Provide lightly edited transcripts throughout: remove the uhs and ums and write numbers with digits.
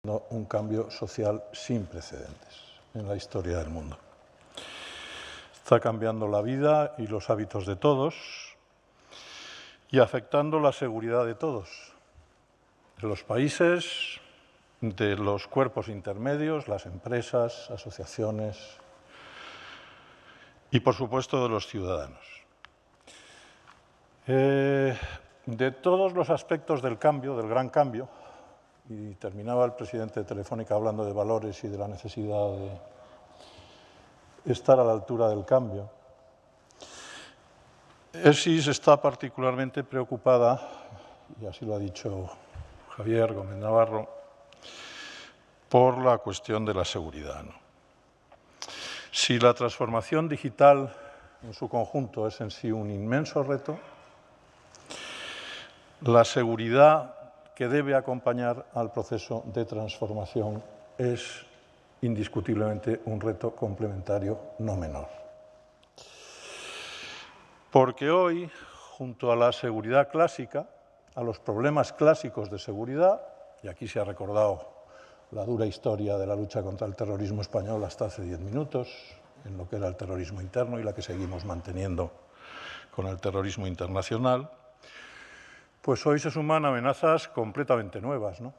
un cambio social sin precedentes en la historia del mundo. Está cambiando la vida y los hábitos de todos y afectando la seguridad de todos, de los países, de los cuerpos intermedios, las empresas, asociaciones y, por supuesto, de los ciudadanos. De todos los aspectos del cambio, del gran cambio, y terminaba el presidente de Telefónica hablando de valores y de la necesidad de estar a la altura del cambio, ESIS está particularmente preocupada, y así lo ha dicho Javier Gómez Navarro, por la cuestión de la seguridad, ¿no? Si la transformación digital en su conjunto es en sí un inmenso reto, la seguridad que debe acompañar al proceso de transformación es indiscutiblemente un reto complementario no menor. Porque hoy, junto a la seguridad clásica, a los problemas clásicos de seguridad, y aquí se ha recordado la dura historia de la lucha contra el terrorismo español hasta hace 10 minutos, en lo que era el terrorismo interno y la que seguimos manteniendo con el terrorismo internacional, pues hoy se suman amenazas completamente nuevas, ¿no?,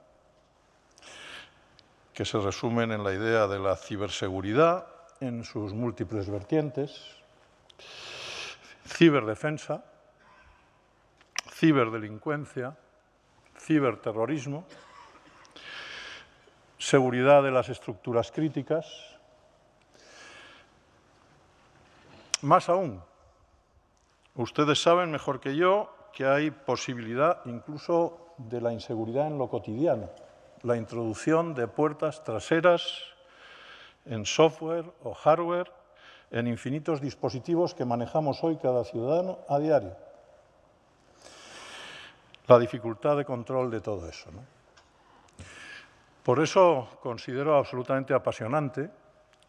que se resumen en la idea de la ciberseguridad en sus múltiples vertientes, ciberdefensa, ciberdelincuencia, ciberterrorismo, seguridad de las estructuras críticas. Más aún, ustedes saben mejor que yo que hay posibilidad incluso de la inseguridad en lo cotidiano, la introducción de puertas traseras en software o hardware en infinitos dispositivos que manejamos hoy cada ciudadano a diario. La dificultad de control de todo eso, ¿no? Por eso considero absolutamente apasionante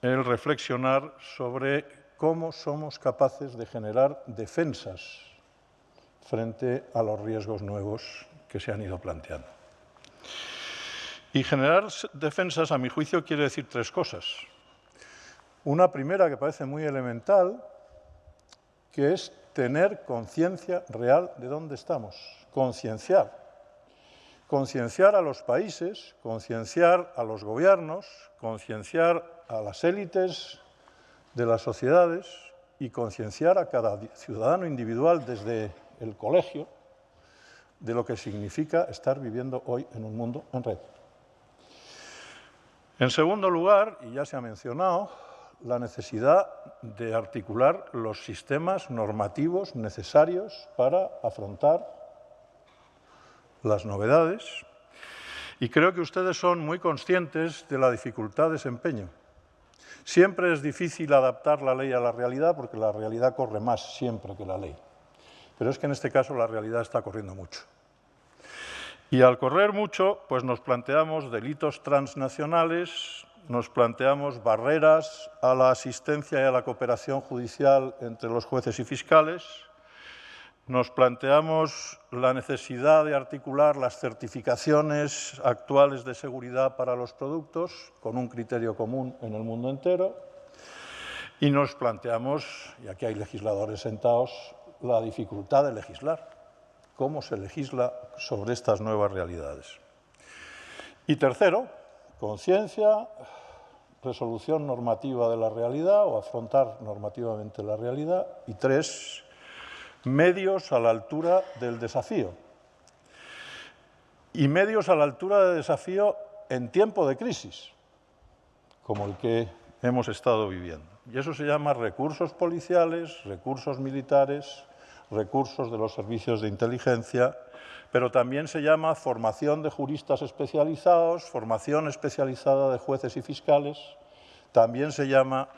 el reflexionar sobre cómo somos capaces de generar defensas frente a los riesgos nuevos que se han ido planteando. Y generar defensas, a mi juicio, quiere decir tres cosas. Una primera que parece muy elemental, que es tener conciencia real de dónde estamos, concienciar. Concienciar a los países, concienciar a los gobiernos, concienciar a las élites de las sociedades y concienciar a cada ciudadano individual desde el colegio de lo que significa estar viviendo hoy en un mundo en red. En segundo lugar, y ya se ha mencionado, la necesidad de articular los sistemas normativos necesarios para afrontar las novedades, y creo que ustedes son muy conscientes de la dificultad de desempeño. Siempre es difícil adaptar la ley a la realidad porque la realidad corre más siempre que la ley. Pero es que en este caso la realidad está corriendo mucho. Y al correr mucho, pues nos planteamos delitos transnacionales, nos planteamos barreras a la asistencia y a la cooperación judicial entre los jueces y fiscales, nos planteamos la necesidad de articular las certificaciones actuales de seguridad para los productos con un criterio común en el mundo entero y nos planteamos, y aquí hay legisladores sentados, la dificultad de legislar, cómo se legisla sobre estas nuevas realidades. Y tercero, conciencia, resolución normativa de la realidad o afrontar normativamente la realidad. Y tres, medios a la altura del desafío. Y medios a la altura del desafío en tiempo de crisis, como el que hemos estado viviendo. Y eso se llama recursos policiales, recursos militares, recursos de los servicios de inteligencia, pero también se llama formación de juristas especializados, formación especializada de jueces y fiscales, también se llama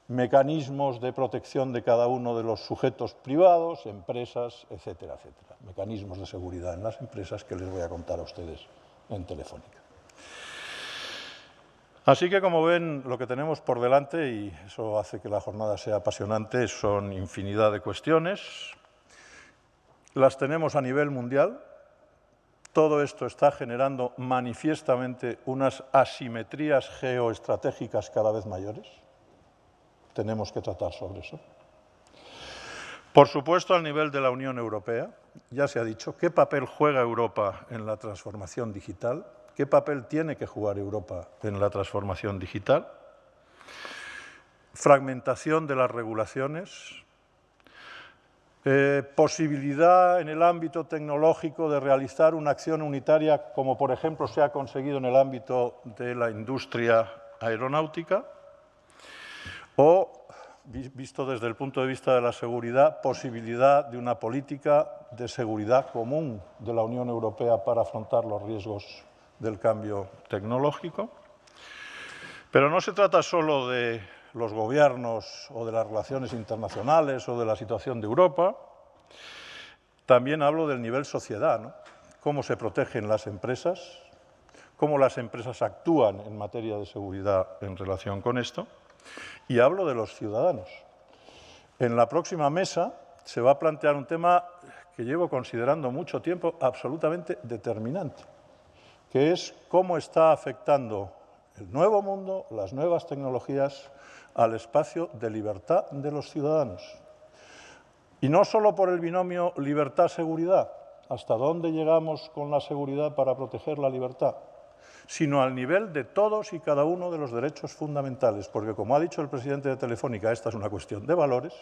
mecanismos de protección de cada uno de los sujetos privados, empresas, etcétera, etcétera. Mecanismos de seguridad en las empresas que les voy a contar a ustedes en Telefónica. Así que, como ven, lo que tenemos por delante, y eso hace que la jornada sea apasionante, son infinidad de cuestiones. Las tenemos a nivel mundial, Todo esto está generando manifiestamente unas asimetrías geoestratégicas cada vez mayores. Tenemos que tratar sobre eso. Por supuesto, al nivel de la Unión Europea, ya se ha dicho, ¿qué papel juega Europa en la transformación digital? ¿Qué papel tiene que jugar Europa en la transformación digital? Fragmentación de las regulaciones, posibilidad en el ámbito tecnológico de realizar una acción unitaria, como por ejemplo se ha conseguido en el ámbito de la industria aeronáutica, o, visto desde el punto de vista de la seguridad, posibilidad de una política de seguridad común de la Unión Europea para afrontar los riesgos del cambio tecnológico. Pero no se trata solo de los gobiernos o de las relaciones internacionales o de la situación de Europa. También hablo del nivel sociedad, ¿no? Cómo se protegen las empresas, cómo las empresas actúan en materia de seguridad en relación con esto. Y hablo de los ciudadanos. En la próxima mesa se va a plantear un tema que llevo considerando mucho tiempo absolutamente determinante, que es cómo está afectando el nuevo mundo, las nuevas tecnologías, al espacio de libertad de los ciudadanos. Y no solo por el binomio libertad-seguridad, hasta dónde llegamos con la seguridad para proteger la libertad, sino al nivel de todos y cada uno de los derechos fundamentales, porque como ha dicho el presidente de Telefónica, esta es una cuestión de valores,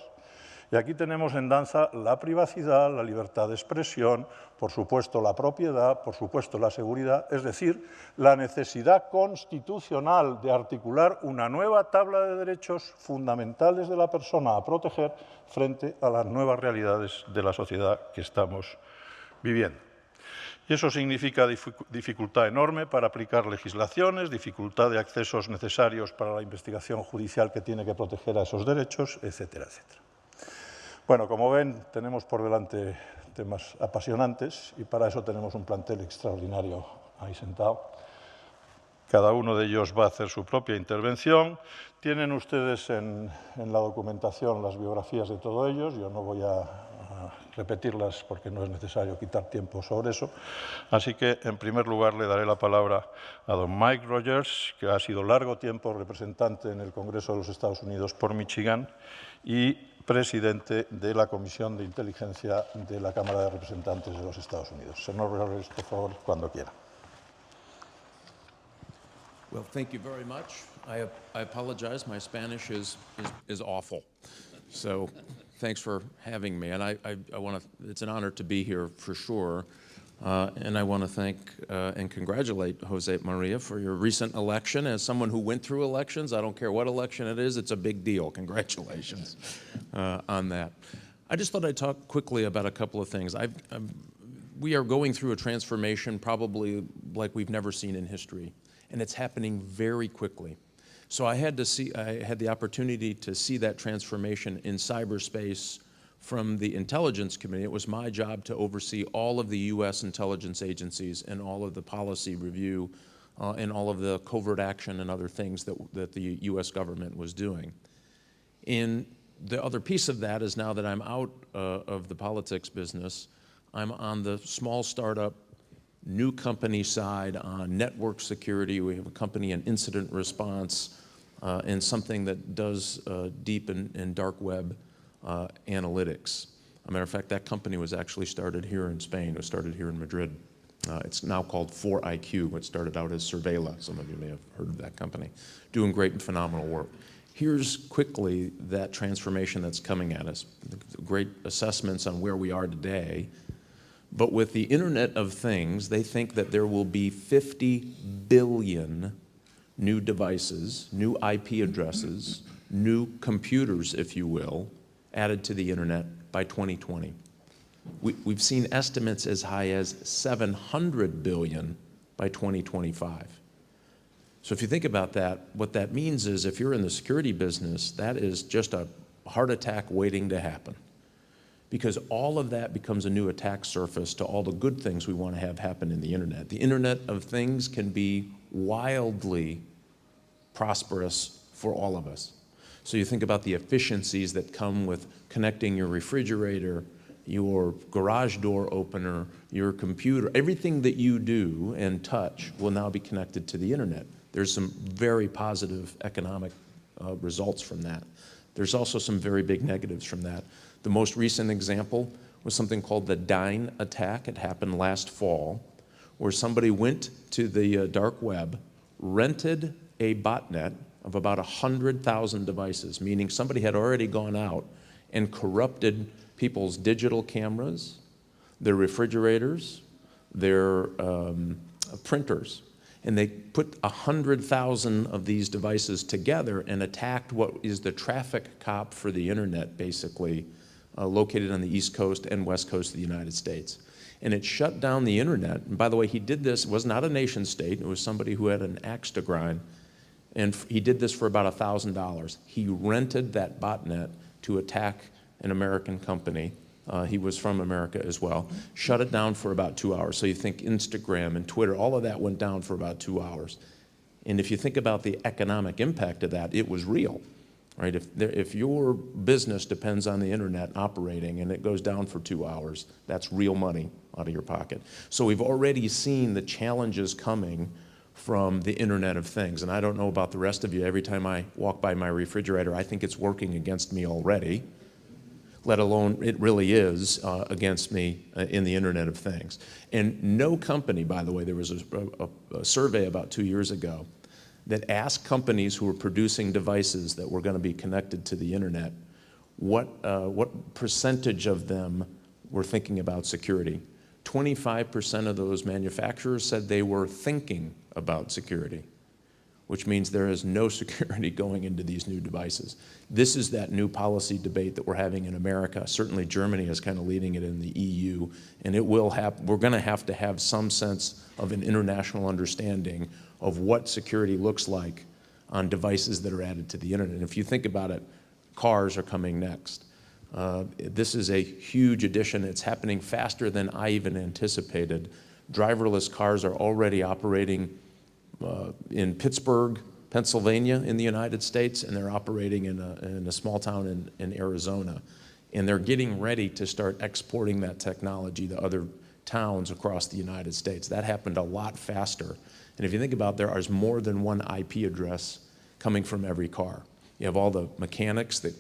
y aquí tenemos en danza la privacidad, la libertad de expresión, por supuesto la propiedad, por supuesto la seguridad, es decir, la necesidad constitucional de articular una nueva tabla de derechos fundamentales de la persona a proteger frente a las nuevas realidades de la sociedad que estamos viviendo. Y eso significa dificultad enorme para aplicar legislaciones, dificultad de accesos necesarios para la investigación judicial que tiene que proteger a esos derechos, etcétera, etcétera. Bueno, como ven, tenemos por delante temas apasionantes y para eso tenemos un plantel extraordinario ahí sentado. Cada uno de ellos va a hacer su propia intervención. Tienen ustedes en la documentación las biografías de todos ellos. Yo no voy a repetirlas porque no es necesario quitar tiempo sobre eso. Así que, en primer lugar, le daré la palabra a don Mike Rogers, que ha sido largo tiempo representante en el Congreso de los Estados Unidos por Michigan y presidente de la Comisión de Inteligencia de la Cámara de Representantes de los Estados Unidos. Señor Rogers, por favor, cuando quiera. Well, thank you very much. I apologize. My Spanish is awful. So thanks for having me. And I want to, it's an honor to be here for sure. And I want to thank and congratulate Jose Maria for your recent election. As someone who went through elections, I don't care what election it is, it's a big deal. Congratulations on that. I just thought I'd talk quickly about a couple of things. We are going through a transformation probably like we've never seen in history. And it's happening very quickly. So I had the opportunity to see that transformation in cyberspace from the Intelligence Committee. It was my job to oversee all of the U.S. intelligence agencies and all of the policy review and all of the covert action and other things that the U.S. government was doing. And the other piece of that is now that I'm out of the politics business, I'm on the small startup new company side on network security. We have a company in incident response and something that does deep and dark web analytics. As a matter of fact, that company was actually started here in Spain. It was started here in Madrid. It's now called 4IQ. It started out as Surveilla. Some of you may have heard of that company. Doing great and phenomenal work. Here's quickly that transformation that's coming at us. Great assessments on where we are today. But with the Internet of Things, they think that there will be 50 billion new devices, new IP addresses, new computers, if you will, added to the Internet by 2020. We've seen estimates as high as 700 billion by 2025. So if you think about that, what that means is if you're in the security business, that is just a heart attack waiting to happen. Because all of that becomes a new attack surface to all the good things we want to have happen in the Internet. The Internet of Things can be wildly prosperous for all of us. So you think about the efficiencies that come with connecting your refrigerator, your garage door opener, your computer, everything that you do and touch will now be connected to the internet. There's some very positive economic results from that. There's also some very big negatives from that. The most recent example was something called the Dyn attack. It happened last fall, where somebody went to the dark web, rented a botnet of about 100,000 devices, meaning somebody had already gone out and corrupted people's digital cameras, their refrigerators, their printers. And they put 100,000 of these devices together and attacked what is the traffic cop for the internet, basically, located on the East Coast and West Coast of the United States. And it shut down the internet. And by the way, he did this, it was not a nation state, it was somebody who had an axe to grind. And he did this for about $1,000. He rented that botnet to attack an American company. He was from America as well. Shut it down for about 2 hours. So you think Instagram and Twitter, all of that went down for about 2 hours. And if you think about the economic impact of that, it was real, right? If your business depends on the internet operating and it goes down for 2 hours, that's real money out of your pocket. So we've already seen the challenges coming from the Internet of Things. And I don't know about the rest of you, every time I walk by my refrigerator, I think it's working against me already, let alone it really is against me in the Internet of Things. And no company, by the way, there was a survey about 2 years ago that asked companies who were producing devices that were going to be connected to the internet, what percentage of them were thinking about security. 25% of those manufacturers said they were thinking about security, which means there is no security going into these new devices. This is that new policy debate that we're having in America. Certainly Germany is kind of leading it in the EU, and we're going to have some sense of an international understanding of what security looks like on devices that are added to the internet. And if you think about it, cars are coming next. This is a huge addition. It's happening faster than I even anticipated. Driverless cars are already operating in Pittsburgh, Pennsylvania in the United States, and they're operating in a small town in Arizona. And they're getting ready to start exporting that technology to other towns across the United States. That happened a lot faster. And if you think about it, there is more than one IP address coming from every car. You have all the mechanics that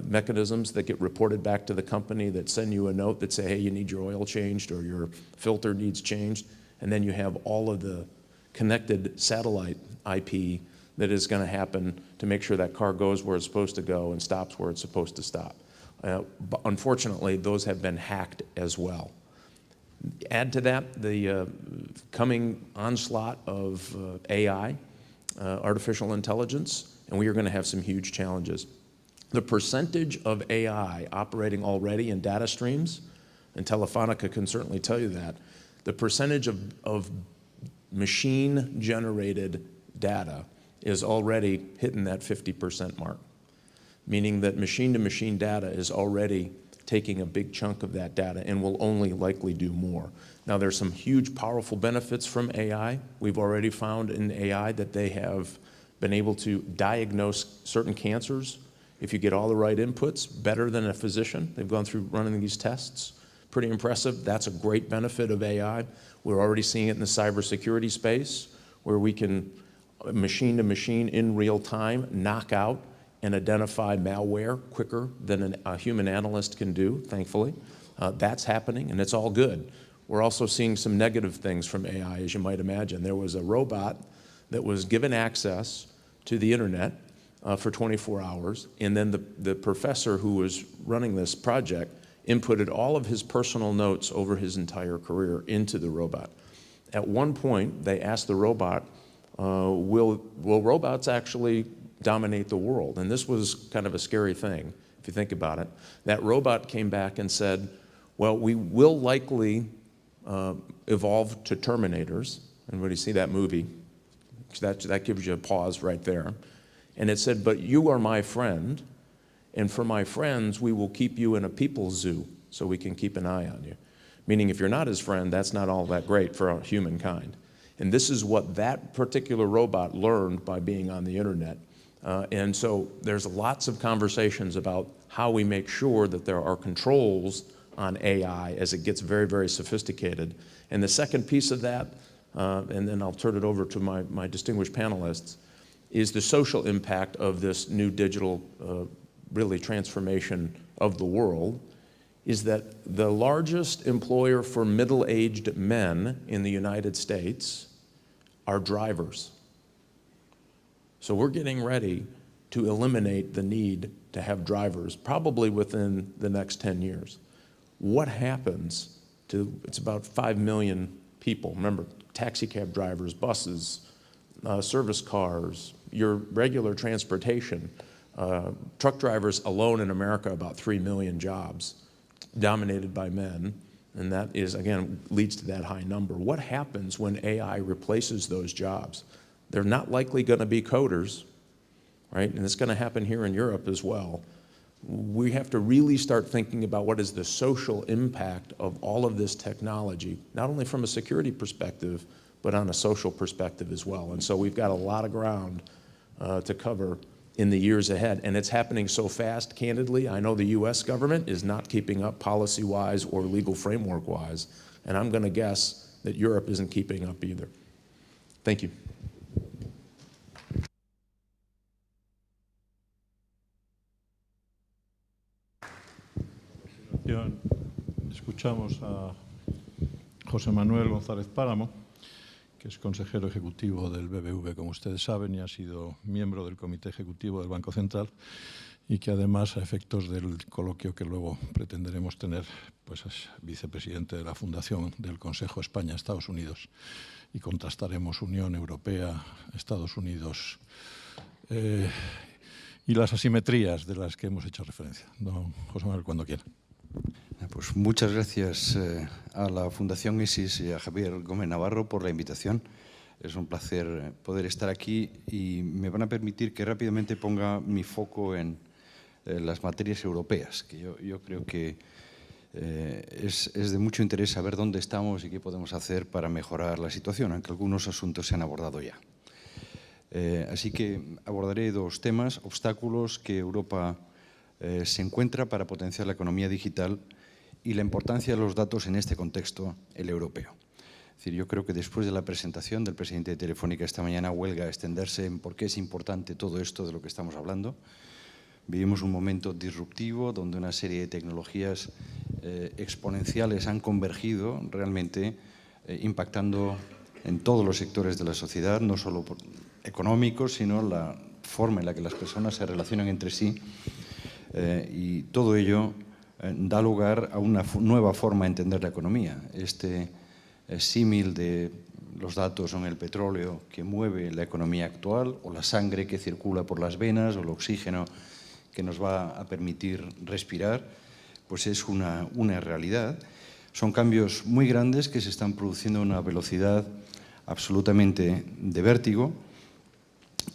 mechanisms that get reported back to the company that send you a note that say, hey, you need your oil changed or your filter needs changed. And then you have all of the connected satellite IP that is going to happen to make sure that car goes where it's supposed to go and stops where it's supposed to stop. But unfortunately, those have been hacked as well. Add to that the coming onslaught of AI, artificial intelligence, and we are going to have some huge challenges. The percentage of AI operating already in data streams, and Telefonica can certainly tell you that, the percentage of machine-generated data is already hitting that 50% mark, meaning that machine-to-machine data is already taking a big chunk of that data and will only likely do more. Now, there's some huge, powerful benefits from AI. We've already found in AI that they have been able to diagnose certain cancers if you get all the right inputs, better than a physician. They've gone through running these tests. Pretty impressive. That's a great benefit of AI. We're already seeing it in the cybersecurity space, where we can, machine to machine in real time, knock out and identify malware quicker than a human analyst can do, thankfully. That's happening, and it's all good. We're also seeing some negative things from AI, as you might imagine. There was a robot that was given access to the internet for 24 hours, and then the professor who was running this project inputted all of his personal notes over his entire career into the robot. At one point, they asked the robot, will robots actually dominate the world? And this was kind of a scary thing, if you think about it. That robot came back and said, well, we will likely evolve to Terminators. Everybody see that movie? That gives you a pause right there. And it said, but you are my friend, and for my friends, we will keep you in a people's zoo so we can keep an eye on you. Meaning if you're not his friend, that's not all that great for humankind. And this is what that particular robot learned by being on the internet. And so there's lots of conversations about how we make sure that there are controls on AI as it gets very, very sophisticated. And the second piece of that, and then I'll turn it over to my distinguished panelists, is the social impact of this new digital, really transformation of the world, is that the largest employer for middle-aged men in the United States are drivers. So we're getting ready to eliminate the need to have drivers, probably within the next 10 years. What happens to, it's about 5 million people, remember, taxi cab drivers, buses, service cars, your regular transportation. Truck drivers alone in America, about 3 million jobs, dominated by men, and that is, again, leads to that high number. What happens when AI replaces those jobs? They're not likely going to be coders, right? And it's going to happen here in Europe as well. We have to really start thinking about what is the social impact of all of this technology, not only from a security perspective, but on a social perspective as well. And so we've got a lot of ground to cover in the years ahead. And it's happening so fast, candidly. I know the US government is not keeping up policy-wise or legal framework-wise, and I'm going to guess that Europe isn't keeping up either. Thank you. Escuchamos a José Manuel González Páramo, que es consejero ejecutivo del BBV, como ustedes saben, y ha sido miembro del Comité Ejecutivo del Banco Central, y que además, a efectos del coloquio que luego pretenderemos tener, pues es vicepresidente de la Fundación del Consejo España-Estados Unidos, y contrastaremos Unión Europea, Estados Unidos y las asimetrías de las que hemos hecho referencia. Don José Manuel, cuando quiera. Pues muchas gracias a la Fundación ISIS y a Javier Gómez Navarro por la invitación. Es un placer poder estar aquí y me van a permitir que rápidamente ponga mi foco en las materias europeas, que yo creo que es de mucho interés saber dónde estamos y qué podemos hacer para mejorar la situación, aunque algunos asuntos se han abordado ya. Así que abordaré dos temas: obstáculos que Europa se encuentra para potenciar la economía digital y la importancia de los datos en este contexto, el europeo. Es decir, yo creo que después de la presentación del presidente de Telefónica esta mañana, huelga extenderse en por qué es importante todo esto de lo que estamos hablando. Vivimos un momento disruptivo donde una serie de tecnologías exponenciales han convergido realmente, impactando en todos los sectores de la sociedad, no solo económicos, sino la forma en la que las personas se relacionan entre sí. Y todo ello da lugar a una nueva forma de entender la economía. Este símil de los datos son el petróleo que mueve la economía actual, o la sangre que circula por las venas, o el oxígeno que nos va a permitir respirar, pues es una realidad. Son cambios muy grandes que se están produciendo a una velocidad absolutamente de vértigo.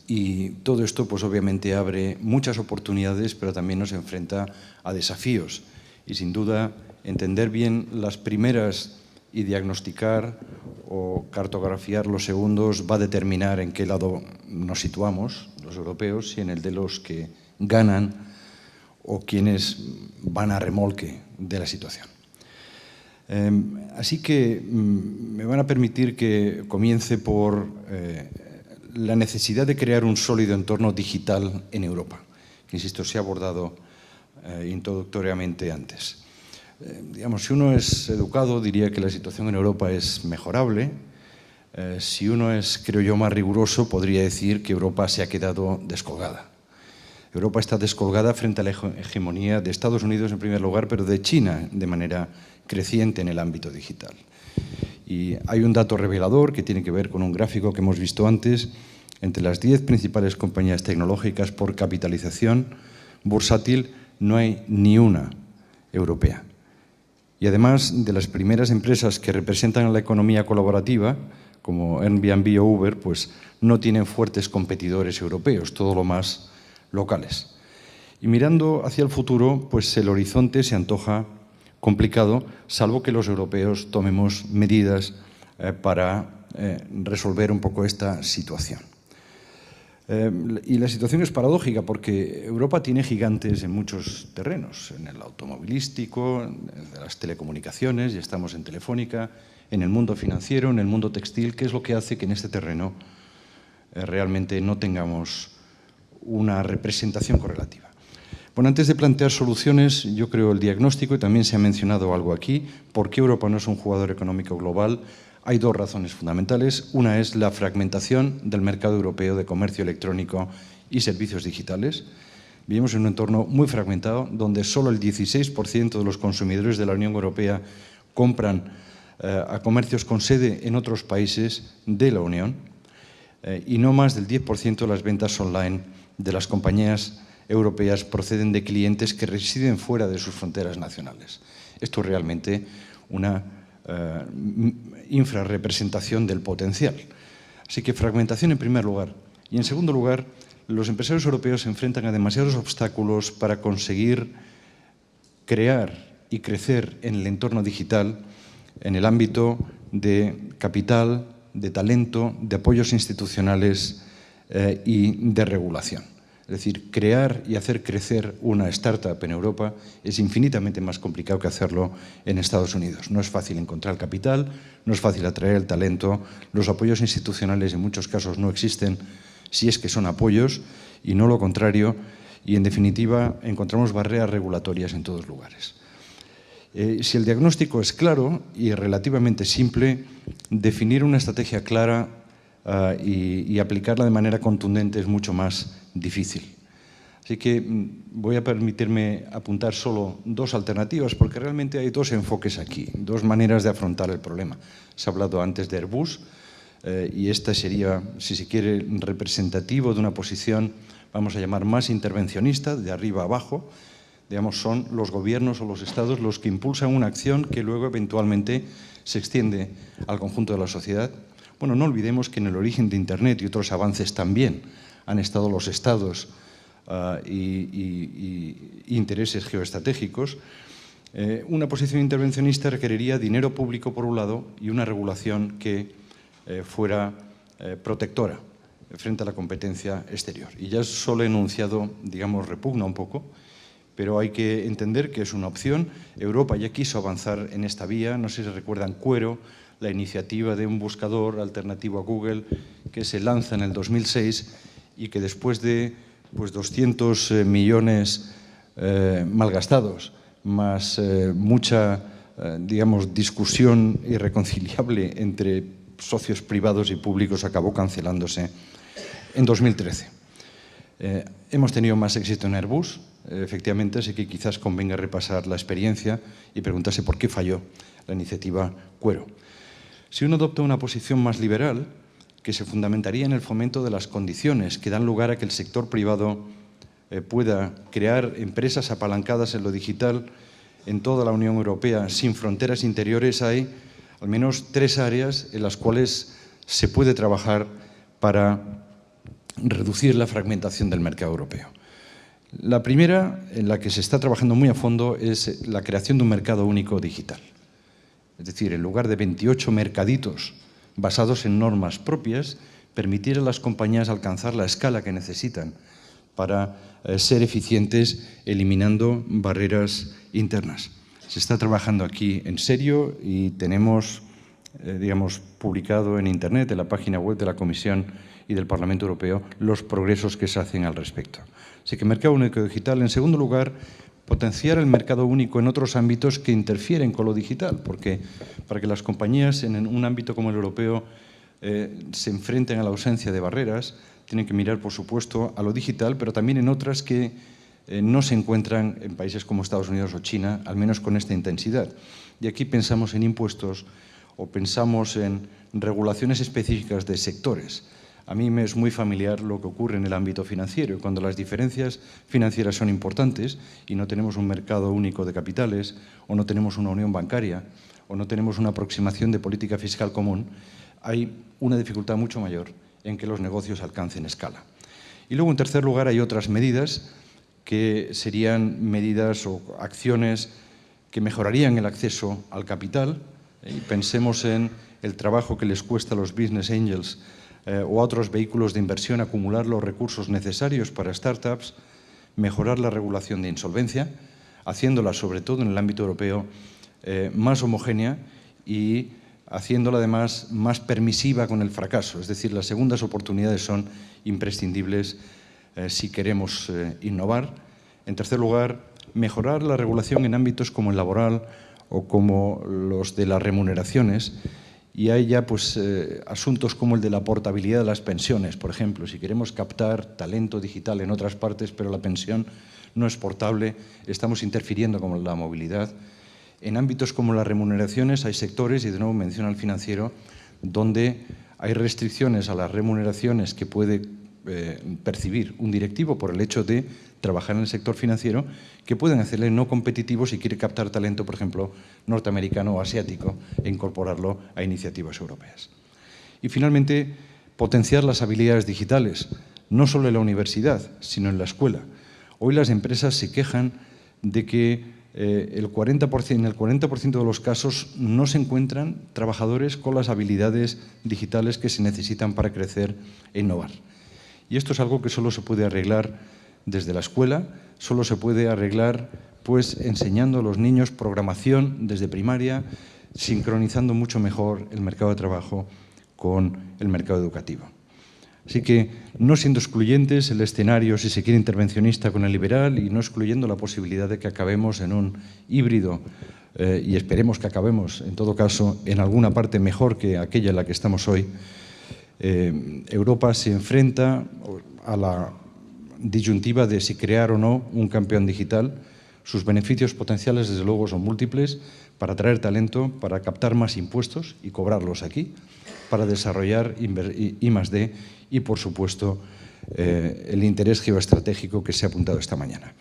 Y todo esto, pues obviamente, abre muchas oportunidades, pero también nos enfrenta a desafíos. Y sin duda, entender bien las primeras y diagnosticar o cartografiar los segundos va a determinar en qué lado nos situamos, los europeos, si en el de los que ganan o quienes van a remolque de la situación. Así que me van a permitir que comience por la necesidad de crear un sólido entorno digital en Europa, que, insisto, se ha abordado introductoriamente antes. Digamos, si uno es educado, diría que la situación en Europa es mejorable. Si uno es, creo yo, más riguroso, podría decir que Europa se ha quedado descolgada. Europa está descolgada frente a la hegemonía de Estados Unidos en primer lugar, pero de China de manera creciente en el ámbito digital. Y hay un dato revelador que tiene que ver con un gráfico que hemos visto antes. Entre las 10 principales compañías tecnológicas por capitalización bursátil no hay ni una europea. Y además de las primeras empresas que representan la economía colaborativa, como Airbnb o Uber, pues no tienen fuertes competidores europeos, todo lo más locales. Y mirando hacia el futuro, pues el horizonte se antoja complicado, salvo que los europeos tomemos medidas para resolver un poco esta situación. Y la situación es paradójica porque Europa tiene gigantes en muchos terrenos, en el automovilístico, en las telecomunicaciones, ya estamos en Telefónica, en el mundo financiero, en el mundo textil, que es lo que hace que en este terreno realmente no tengamos una representación correlativa. Bueno, antes de plantear soluciones, yo creo el diagnóstico, y también se ha mencionado algo aquí, ¿por qué Europa no es un jugador económico global? Hay dos razones fundamentales. Una es la fragmentación del mercado europeo de comercio electrónico y servicios digitales. Vivimos en un entorno muy fragmentado, donde solo el 16% de los consumidores de la Unión Europea compran a comercios con sede en otros países de la Unión y no más del 10% de las ventas online de las compañías europeas proceden de clientes que residen fuera de sus fronteras nacionales. Esto es realmente una infrarrepresentación del potencial. Así que fragmentación en primer lugar. Y en segundo lugar, los empresarios europeos se enfrentan a demasiados obstáculos para conseguir crear y crecer en el entorno digital en el ámbito de capital, de talento, de apoyos institucionales y de regulación. Es decir, crear y hacer crecer una startup en Europa es infinitamente más complicado que hacerlo en Estados Unidos. No es fácil encontrar el capital, no es fácil atraer el talento, los apoyos institucionales en muchos casos no existen, si es que son apoyos, y no lo contrario, y en definitiva encontramos barreras regulatorias en todos lugares. Si el diagnóstico es claro y relativamente simple, definir una estrategia clara y aplicarla de manera contundente es mucho más difícil. Así que voy a permitirme apuntar solo dos alternativas, porque realmente hay dos enfoques aquí, dos maneras de afrontar el problema. Se ha hablado antes de Airbus, y esta sería, si se quiere, representativo de una posición, vamos a llamar, más intervencionista, de arriba a abajo. Digamos, son los gobiernos o los estados los que impulsan una acción que luego eventualmente se extiende al conjunto de la sociedad. Bueno, no olvidemos que en el origen de Internet y otros avances también han estado los estados y intereses geoestratégicos. Una posición intervencionista requeriría dinero público por un lado y una regulación que fuera protectora frente a la competencia exterior. Y ya solo he enunciado, digamos, repugna un poco, pero hay que entender que es una opción. Europa ya quiso avanzar en esta vía. No sé si recuerdan Quero, la iniciativa de un buscador alternativo a Google que se lanza en el 2006 y que después de 200 millones malgastados, más mucha, digamos, discusión irreconciliable entre socios privados y públicos, acabó cancelándose en 2013. Hemos tenido más éxito en Airbus, efectivamente, así que quizás convenga repasar la experiencia y preguntarse por qué falló la iniciativa Quero. Si uno adopta una posición más liberal, que se fundamentaría en el fomento de las condiciones que dan lugar a que el sector privado pueda crear empresas apalancadas en lo digital en toda la Unión Europea sin fronteras interiores, hay al menos tres áreas en las cuales se puede trabajar para reducir la fragmentación del mercado europeo. La primera, en la que se está trabajando muy a fondo, es la creación de un mercado único digital. Es decir, en lugar de 28 mercaditos basados en normas propias, permitir a las compañías alcanzar la escala que necesitan para ser eficientes, eliminando barreras internas. Se está trabajando aquí en serio y tenemos, digamos, publicado en Internet, en la página web de la Comisión y del Parlamento Europeo, los progresos que se hacen al respecto. Así que mercado único digital. En segundo lugar, potenciar el mercado único en otros ámbitos que interfieren con lo digital, porque para que las compañías en un ámbito como el europeo se enfrenten a la ausencia de barreras, tienen que mirar, por supuesto, a lo digital, pero también en otras que no se encuentran en países como Estados Unidos o China, al menos con esta intensidad. Y aquí pensamos en impuestos o pensamos en regulaciones específicas de sectores. A mí me es muy familiar lo que ocurre en el ámbito financiero. Cuando las diferencias financieras son importantes y no tenemos un mercado único de capitales, o no tenemos una unión bancaria, o no tenemos una aproximación de política fiscal común, hay una dificultad mucho mayor en que los negocios alcancen escala. Y luego, en tercer lugar, hay otras medidas que serían medidas o acciones que mejorarían el acceso al capital. Y pensemos en el trabajo que les cuesta a los business angels o a otros vehículos de inversión acumular los recursos necesarios para startups, mejorar la regulación de insolvencia, haciéndola, sobre todo en el ámbito europeo, más homogénea y haciéndola además más permisiva con el fracaso. Es decir, las segundas oportunidades son imprescindibles si queremos innovar. En tercer lugar, mejorar la regulación en ámbitos como el laboral o como los de las remuneraciones. Y hay ya asuntos como el de la portabilidad de las pensiones, por ejemplo. Si queremos captar talento digital en otras partes, pero la pensión no es portable, estamos interfiriendo con la movilidad. En ámbitos como las remuneraciones hay sectores, y de nuevo menciono al financiero, donde hay restricciones a las remuneraciones que puede percibir un directivo por el hecho de trabajar en el sector financiero, que pueden hacerle no competitivo si quiere captar talento, por ejemplo, norteamericano o asiático, e incorporarlo a iniciativas europeas. Y finalmente, potenciar las habilidades digitales, no solo en la universidad, sino en la escuela. Hoy las empresas se quejan de que en el 40% de los casos no se encuentran trabajadores con las habilidades digitales que se necesitan para crecer e innovar. Y esto es algo que solo se puede arreglar desde la escuela, solo se puede arreglar enseñando a los niños programación desde primaria, sincronizando mucho mejor el mercado de trabajo con el mercado educativo. Así que, no siendo excluyentes el escenario, si se quiere, intervencionista con el liberal, y no excluyendo la posibilidad de que acabemos en un híbrido, y esperemos que acabemos, en todo caso, en alguna parte mejor que aquella en la que estamos hoy, Europa se enfrenta a la disyuntiva de si crear o no un campeón digital. Sus beneficios potenciales, desde luego, son múltiples: para atraer talento, para captar más impuestos y cobrarlos aquí, para desarrollar I+D y, por supuesto, el interés geoestratégico que se ha apuntado esta mañana.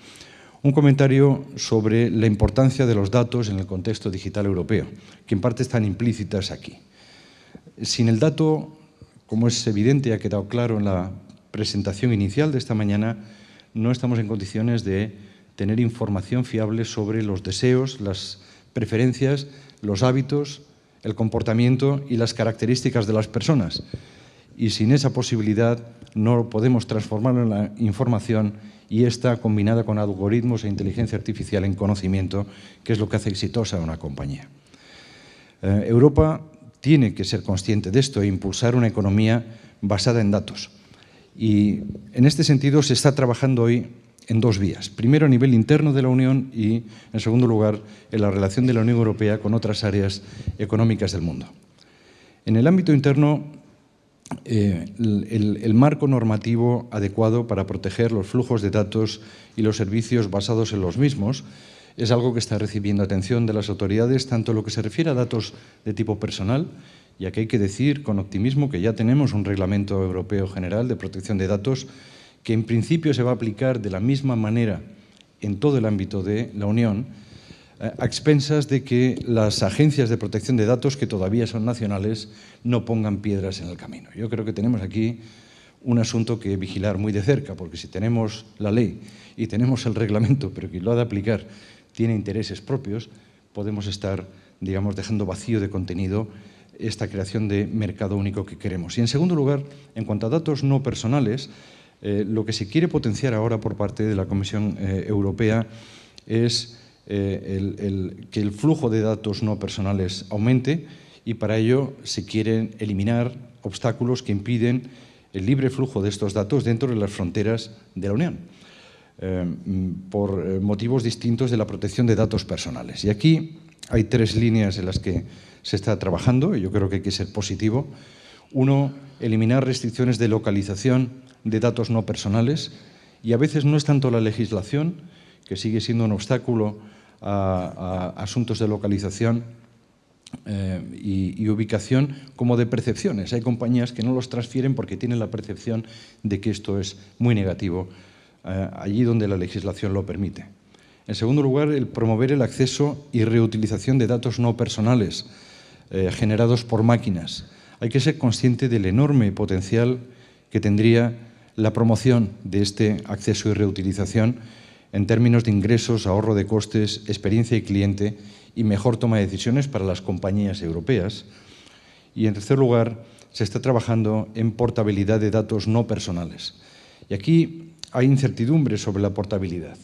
Un comentario sobre la importancia de los datos en el contexto digital europeo, que en parte están implícitas aquí. Sin el dato, como es evidente y ha quedado claro en la presentación inicial de esta mañana, no estamos en condiciones de tener información fiable sobre los deseos, las preferencias, los hábitos, el comportamiento y las características de las personas. Y sin esa posibilidad no podemos transformarlo en la información, y esta, combinada con algoritmos e inteligencia artificial, en conocimiento, que es lo que hace exitosa a una compañía. Europa tiene que ser consciente de esto e impulsar una economía basada en datos. Y en este sentido se está trabajando hoy en dos vías. Primero, a nivel interno de la Unión, y, en segundo lugar, en la relación de la Unión Europea con otras áreas económicas del mundo. En el ámbito interno, el marco normativo adecuado para proteger los flujos de datos y los servicios basados en los mismos es algo que está recibiendo atención de las autoridades, tanto en lo que se refiere a datos de tipo personal, ya que hay que decir con optimismo que ya tenemos un Reglamento Europeo General de Protección de Datos que en principio se va a aplicar de la misma manera en todo el ámbito de la Unión, a expensas de que las agencias de protección de datos, que todavía son nacionales, no pongan piedras en el camino. Yo creo que tenemos aquí un asunto que vigilar muy de cerca, porque si tenemos la ley y tenemos el reglamento, pero quien lo ha de aplicar tiene intereses propios, podemos estar, digamos, dejando vacío de contenido esta creación de mercado único que queremos. Y, en segundo lugar, en cuanto a datos no personales, lo que se quiere potenciar ahora por parte de la Comisión Europea es que el flujo de datos no personales aumente, y para ello se quieren eliminar obstáculos que impiden el libre flujo de estos datos dentro de las fronteras de la Unión, por motivos distintos de la protección de datos personales. Y aquí hay tres líneas en las que se está trabajando, y yo creo que hay que ser positivo. Uno, eliminar restricciones de localización de datos no personales, y a veces no es tanto la legislación, que sigue siendo un obstáculo a asuntos de localización y ubicación, como de percepciones. Hay compañías que no los transfieren porque tienen la percepción de que esto es muy negativo allí donde la legislación lo permite. En segundo lugar, el promover el acceso y reutilización de datos no personales generados por máquinas. Hay que ser consciente del enorme potencial que tendría la promoción de este acceso y reutilización en términos de ingresos, ahorro de costes, experiencia y cliente, y mejor toma de decisiones para las compañías europeas. Y, en tercer lugar, se está trabajando en portabilidad de datos no personales. Y aquí hay incertidumbres sobre la portabilidad.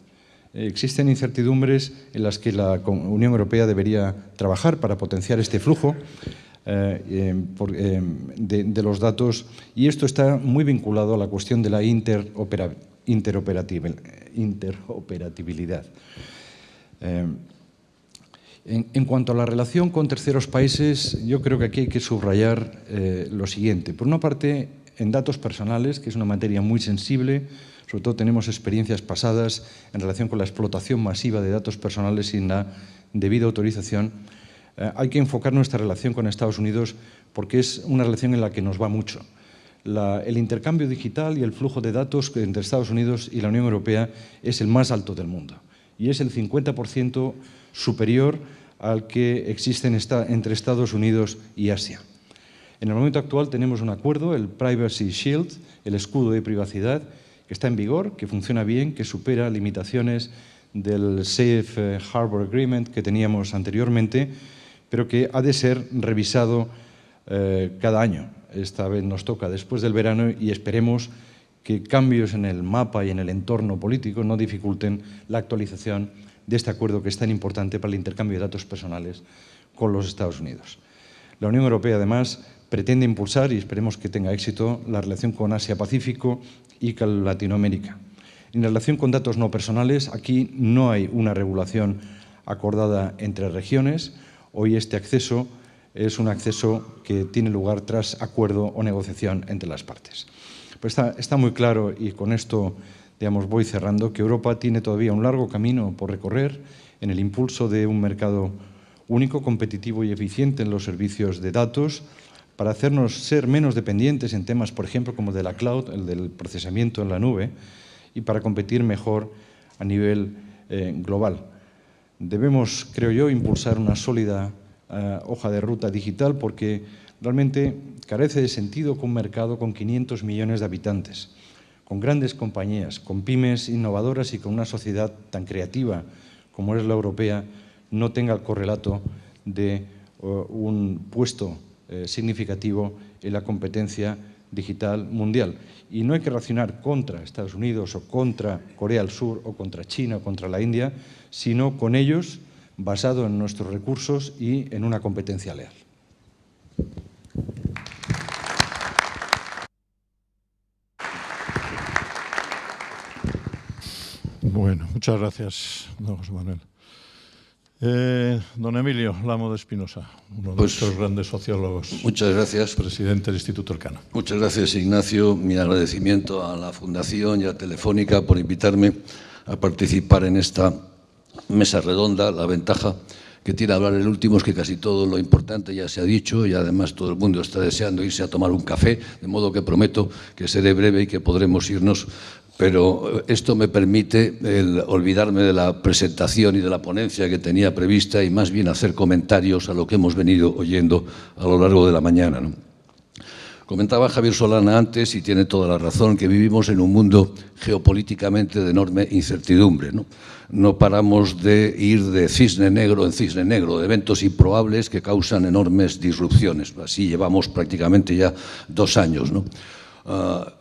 Existen incertidumbres en las que la Unión Europea debería trabajar para potenciar este flujo de los datos, y esto está muy vinculado a la cuestión de la interoperabilidad. En cuanto a la relación con terceros países, yo creo que aquí hay que subrayar lo siguiente. Por una parte, en datos personales, que es una materia muy sensible, sobre todo tenemos experiencias pasadas en relación con la explotación masiva de datos personales sin la debida autorización. Hay que enfocar nuestra relación con Estados Unidos porque es una relación en la que nos va mucho. El intercambio digital y el flujo de datos entre Estados Unidos y la Unión Europea es el más alto del mundo y es el 50% superior al que existe entre Estados Unidos y Asia. En el momento actual tenemos un acuerdo, el Privacy Shield, el escudo de privacidad, que está en vigor, que funciona bien, que supera limitaciones del Safe Harbor Agreement que teníamos anteriormente, pero que ha de ser revisado cada año. Esta vez nos toca después del verano y esperemos que cambios en el mapa y en el entorno político no dificulten la actualización de este acuerdo que es tan importante para el intercambio de datos personales con los Estados Unidos. La Unión Europea, además, pretende impulsar, y esperemos que tenga éxito, la relación con Asia-Pacífico y con Latinoamérica. En relación con datos no personales, aquí no hay una regulación acordada entre regiones. Hoy este acceso es un acceso que tiene lugar tras acuerdo o negociación entre las partes. Pues está muy claro, y con esto voy cerrando, que Europa tiene todavía un largo camino por recorrer en el impulso de un mercado único, competitivo y eficiente en los servicios de datos, para hacernos ser menos dependientes en temas, por ejemplo, como de la cloud, el del procesamiento en la nube, y para competir mejor a nivel global. Debemos, creo yo, impulsar una sólida hoja de ruta digital porque realmente carece de sentido que un mercado con 500 millones de habitantes, con grandes compañías, con pymes innovadoras y con una sociedad tan creativa como es la europea, no tenga el correlato de un puesto significativo en la competencia digital mundial. Y no hay que reaccionar contra Estados Unidos o contra Corea del Sur o contra China o contra la India, sino con ellos, basado en nuestros recursos y en una competencia leal. Bueno, muchas gracias, don José Manuel. Don Emilio Lamo de Espinosa, uno de nuestros grandes sociólogos. Muchas gracias. Presidente del Instituto Elcano. Muchas gracias, Ignacio. Mi agradecimiento a la Fundación y a Telefónica por invitarme a participar en esta mesa redonda. La ventaja que tiene hablar el último es que casi todo lo importante ya se ha dicho y además todo el mundo está deseando irse a tomar un café, de modo que prometo que seré breve y que podremos irnos. Pero esto me permite olvidarme de la presentación y de la ponencia que tenía prevista y más bien hacer comentarios a lo que hemos venido oyendo a lo largo de la mañana, ¿no? Comentaba Javier Solana antes, y tiene toda la razón, que vivimos en un mundo geopolíticamente de enorme incertidumbre, ¿no? No paramos de ir de cisne negro en cisne negro, de eventos improbables que causan enormes disrupciones. Así llevamos prácticamente ya 2 años, ¿no?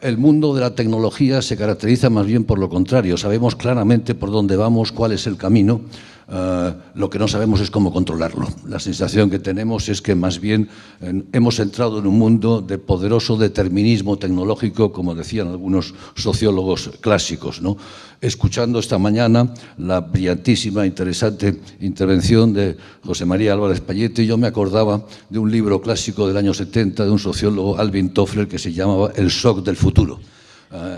El mundo de la tecnología se caracteriza más bien por lo contrario. Sabemos claramente por dónde vamos, cuál es el camino. Lo que no sabemos es cómo controlarlo. La sensación que tenemos es que más bien hemos entrado en un mundo de poderoso determinismo tecnológico, como decían algunos sociólogos clásicos, ¿no? Escuchando esta mañana la brillantísima, interesante intervención de José María Álvarez Pallete, yo me acordaba de un libro clásico del año 70 de un sociólogo, Alvin Toffler, que se llamaba El shock del futuro.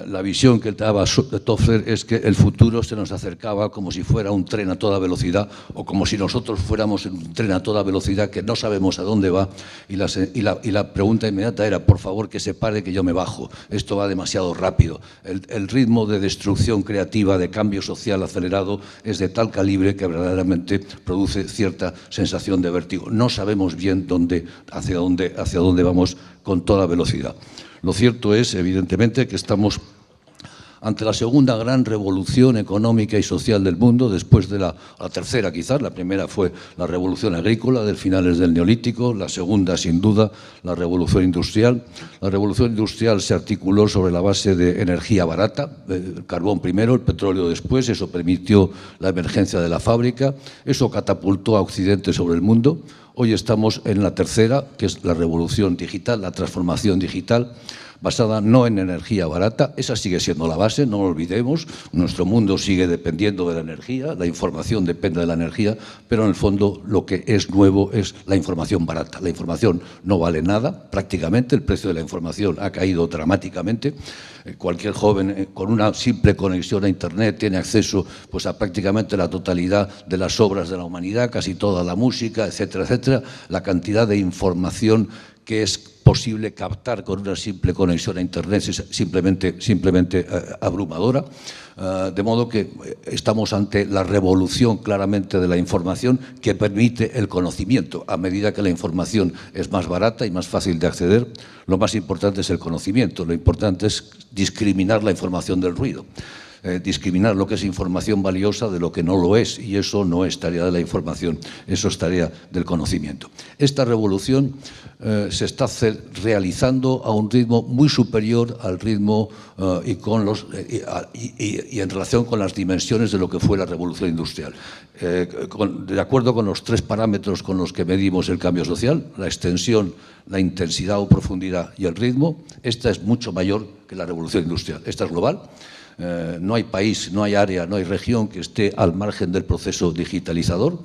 La visión que daba Toffler es que el futuro se nos acercaba como si fuera un tren a toda velocidad o como si nosotros fuéramos en un tren a toda velocidad que no sabemos a dónde va y la pregunta inmediata era, por favor, que se pare, que yo me bajo. Esto va demasiado rápido. El ritmo de destrucción creativa, de cambio social acelerado es de tal calibre que verdaderamente produce cierta sensación de vértigo. No sabemos bien hacia dónde vamos con toda velocidad. Lo cierto es, evidentemente, que estamos ante la segunda gran revolución económica y social del mundo, después de la tercera quizás. La primera fue la revolución agrícola de finales del Neolítico, la segunda sin duda la revolución industrial. La revolución industrial se articuló sobre la base de energía barata, el carbón primero, el petróleo después. Eso permitió la emergencia de la fábrica, eso catapultó a Occidente sobre el mundo. Hoy estamos en la tercera, que es la revolución digital, la transformación digital, basada no en energía barata. Esa sigue siendo la base, no lo olvidemos. Nuestro mundo sigue dependiendo de la energía, la información depende de la energía, pero en el fondo lo que es nuevo es la información barata. La información no vale nada, prácticamente, el precio de la información ha caído dramáticamente. Cualquier joven con una simple conexión a Internet tiene acceso pues, a prácticamente la totalidad de las obras de la humanidad, casi toda la música, etcétera, etcétera. La cantidad de información que es posible captar con una simple conexión a Internet es simplemente abrumadora. De modo que estamos ante la revolución claramente de la información que permite el conocimiento. A medida que la información es más barata y más fácil de acceder, lo más importante es el conocimiento. Lo importante es discriminar la información del ruido. Discriminar lo que es información valiosa de lo que no lo es, y eso no es tarea de la información, eso es tarea del conocimiento. Esta revolución se está realizando a un ritmo muy superior al ritmo y en relación con las dimensiones de lo que fue la revolución industrial. De acuerdo con los 3 parámetros con los que medimos el cambio social, la extensión, la intensidad o profundidad y el ritmo, esta es mucho mayor que la revolución industrial. Esta es global. No hay país, no hay área, no hay región que esté al margen del proceso digitalizador.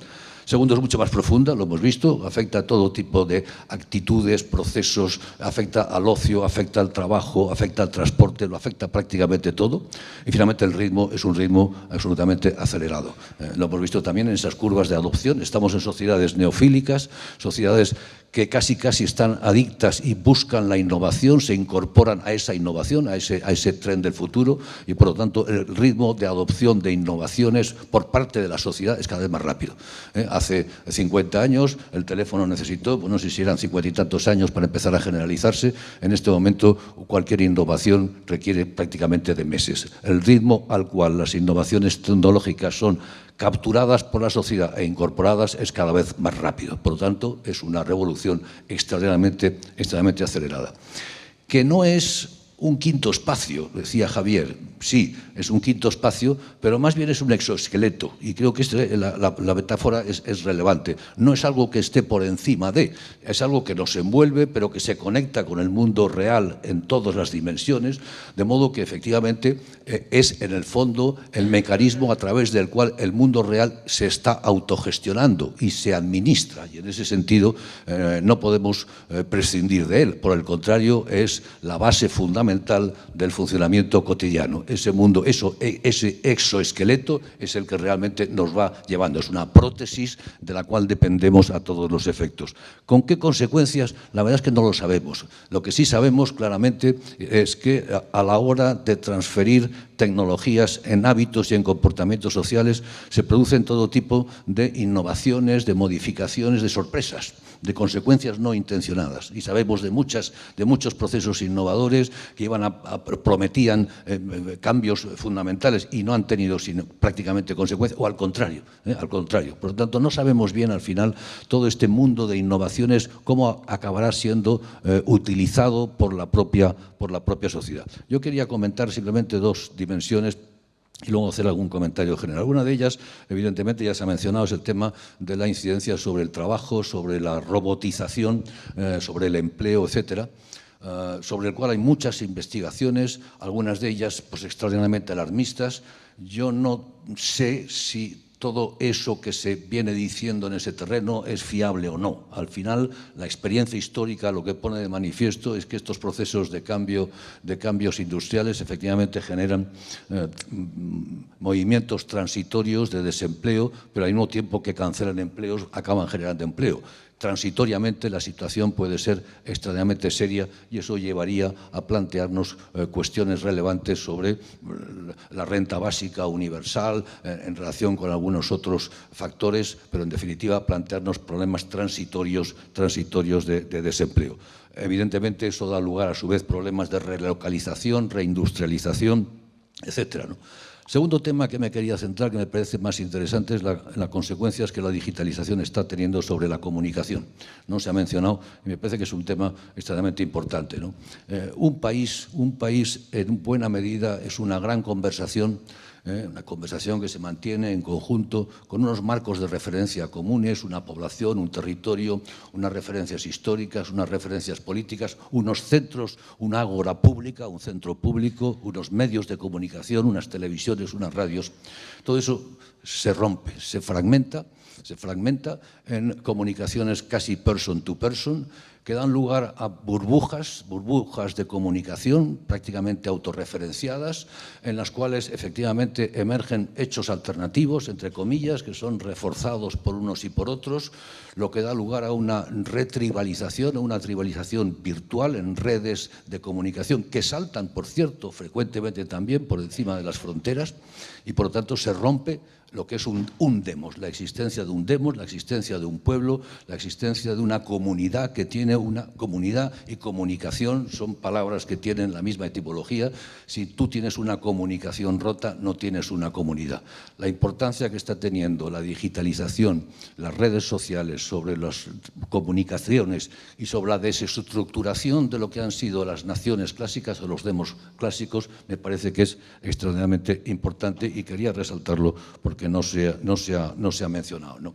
Segundo, es mucho más profunda, lo hemos visto, afecta a todo tipo de actitudes, procesos, afecta al ocio, afecta al trabajo, afecta al transporte, lo afecta prácticamente todo. Y finalmente el ritmo es un ritmo absolutamente acelerado. Lo hemos visto también en esas curvas de adopción. Estamos en sociedades neofílicas, sociedades que casi están adictas y buscan la innovación, se incorporan a esa innovación, a ese tren del futuro, y por lo tanto el ritmo de adopción de innovaciones por parte de la sociedad es cada vez más rápido. Hace 50 años el teléfono necesitó, no sé si eran 50 y tantos años para empezar a generalizarse. En este momento cualquier innovación requiere prácticamente de meses. El ritmo al cual las innovaciones tecnológicas son capturadas por la sociedad e incorporadas es cada vez más rápido. Por lo tanto, es una revolución extraordinariamente acelerada. Que no es un quinto espacio, decía Javier. Sí, es un quinto espacio, pero más bien es un exoesqueleto. Y creo que la metáfora es relevante. No es algo que esté por encima de, es algo que nos envuelve, pero que se conecta con el mundo real en todas las dimensiones, de modo que efectivamente es en el fondo el mecanismo a través del cual el mundo real se está autogestionando y se administra. Y en ese sentido no podemos prescindir de él. Por el contrario, es la base fundamental del funcionamiento cotidiano. Ese mundo, ese exoesqueleto es el que realmente nos va llevando. Es una prótesis de la cual dependemos a todos los efectos. ¿Con qué consecuencias? La verdad es que no lo sabemos. Lo que sí sabemos claramente es que a la hora de transferir tecnologías en hábitos y en comportamientos sociales se producen todo tipo de innovaciones, de modificaciones, de sorpresas, de consecuencias no intencionadas. Y sabemos de muchos procesos innovadores que prometían cambios fundamentales y no han tenido sino prácticamente consecuencias, o al contrario. Por lo tanto, no sabemos bien al final todo este mundo de innovaciones cómo acabará siendo utilizado por la propia sociedad. Yo quería comentar simplemente 2 dimensiones y luego hacer algún comentario general. Una de ellas, evidentemente, ya se ha mencionado, es el tema de la incidencia sobre el trabajo, sobre la robotización, sobre el empleo, etcétera, sobre el cual hay muchas investigaciones, algunas de ellas pues, extraordinariamente alarmistas. Yo no sé si todo eso que se viene diciendo en ese terreno es fiable o no. Al final, la experiencia histórica lo que pone de manifiesto es que estos procesos de cambios industriales efectivamente generan movimientos transitorios de desempleo, pero al mismo tiempo que cancelan empleos, acaban generando empleo. Transitoriamente la situación puede ser extraordinariamente seria y eso llevaría a plantearnos cuestiones relevantes sobre la renta básica universal en relación con algunos otros factores, pero en definitiva plantearnos problemas transitorios de desempleo. Evidentemente eso da lugar a su vez problemas de relocalización, reindustrialización etcétera, ¿no? Segundo tema que me quería centrar, que me parece más interesante, es las consecuencias que la digitalización está teniendo sobre la comunicación. No se ha mencionado y me parece que es un tema extremadamente importante, ¿no? Un país en buena medida es una gran conversación, una conversación que se mantiene en conjunto con unos marcos de referencia comunes, una población, un territorio, unas referencias históricas, unas referencias políticas, unos centros, una ágora pública, un centro público, unos medios de comunicación, unas televisiones, unas radios. Todo eso se rompe, se fragmenta en comunicaciones casi person to person, que dan lugar a burbujas de comunicación prácticamente autorreferenciadas, en las cuales efectivamente emergen hechos alternativos, entre comillas, que son reforzados por unos y por otros, lo que da lugar a una retribalización, a una tribalización virtual en redes de comunicación que saltan, por cierto, frecuentemente también por encima de las fronteras, y por lo tanto se rompe lo que es un demos, la existencia de un demos, la existencia de un pueblo, la existencia de una comunidad que tiene una comunidad, y comunicación son palabras que tienen la misma etimología. Si tú tienes una comunicación rota, no tienes una comunidad. La importancia que está teniendo la digitalización, las redes sociales sobre las comunicaciones y sobre la desestructuración de lo que han sido las naciones clásicas o los demos clásicos, me parece que es extraordinariamente importante y quería resaltarlo porque no se ha mencionado, ¿no?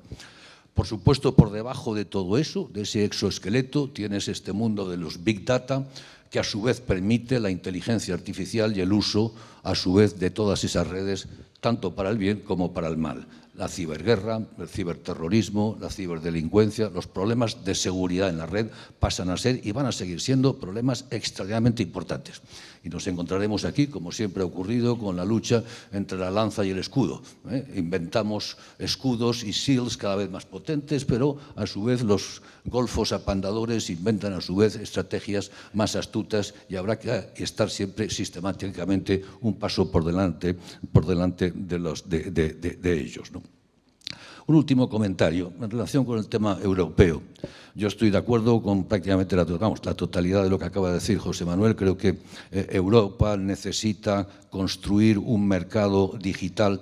Por supuesto, por debajo de todo eso, de ese exoesqueleto, tienes este mundo de los Big Data, que a su vez permite la inteligencia artificial y el uso, a su vez, de todas esas redes, tanto para el bien como para el mal. La ciberguerra, el ciberterrorismo, la ciberdelincuencia, los problemas de seguridad en la red pasan a ser y van a seguir siendo problemas extraordinariamente importantes. Y nos encontraremos aquí, como siempre ha ocurrido, con la lucha entre la lanza y el escudo. Inventamos escudos y shields cada vez más potentes, pero a su vez los golfos apandadores inventan a su vez estrategias más astutas, y habrá que estar siempre sistemáticamente un paso por delante de ellos, ¿no? Un último comentario en relación con el tema europeo. Yo estoy de acuerdo con prácticamente la totalidad de lo que acaba de decir José Manuel. Creo que Europa necesita construir un mercado digital.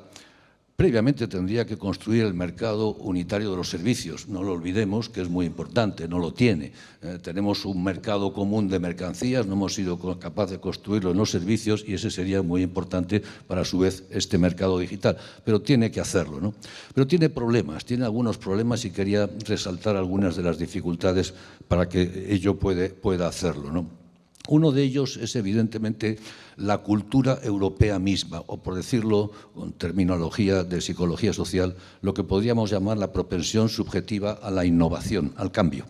Previamente tendría que construir el mercado unitario de los servicios. No lo olvidemos, que es muy importante, no lo tiene. Tenemos un mercado común de mercancías, no hemos sido capaces de construirlo en los servicios, y ese sería muy importante para, a su vez, este mercado digital. Pero tiene que hacerlo, ¿no? Pero tiene problemas, tiene algunos problemas, y quería resaltar algunas de las dificultades para que ello pueda hacerlo, ¿no? Uno de ellos es, evidentemente, la cultura europea misma, o, por decirlo con terminología de psicología social, lo que podríamos llamar la propensión subjetiva a la innovación, al cambio.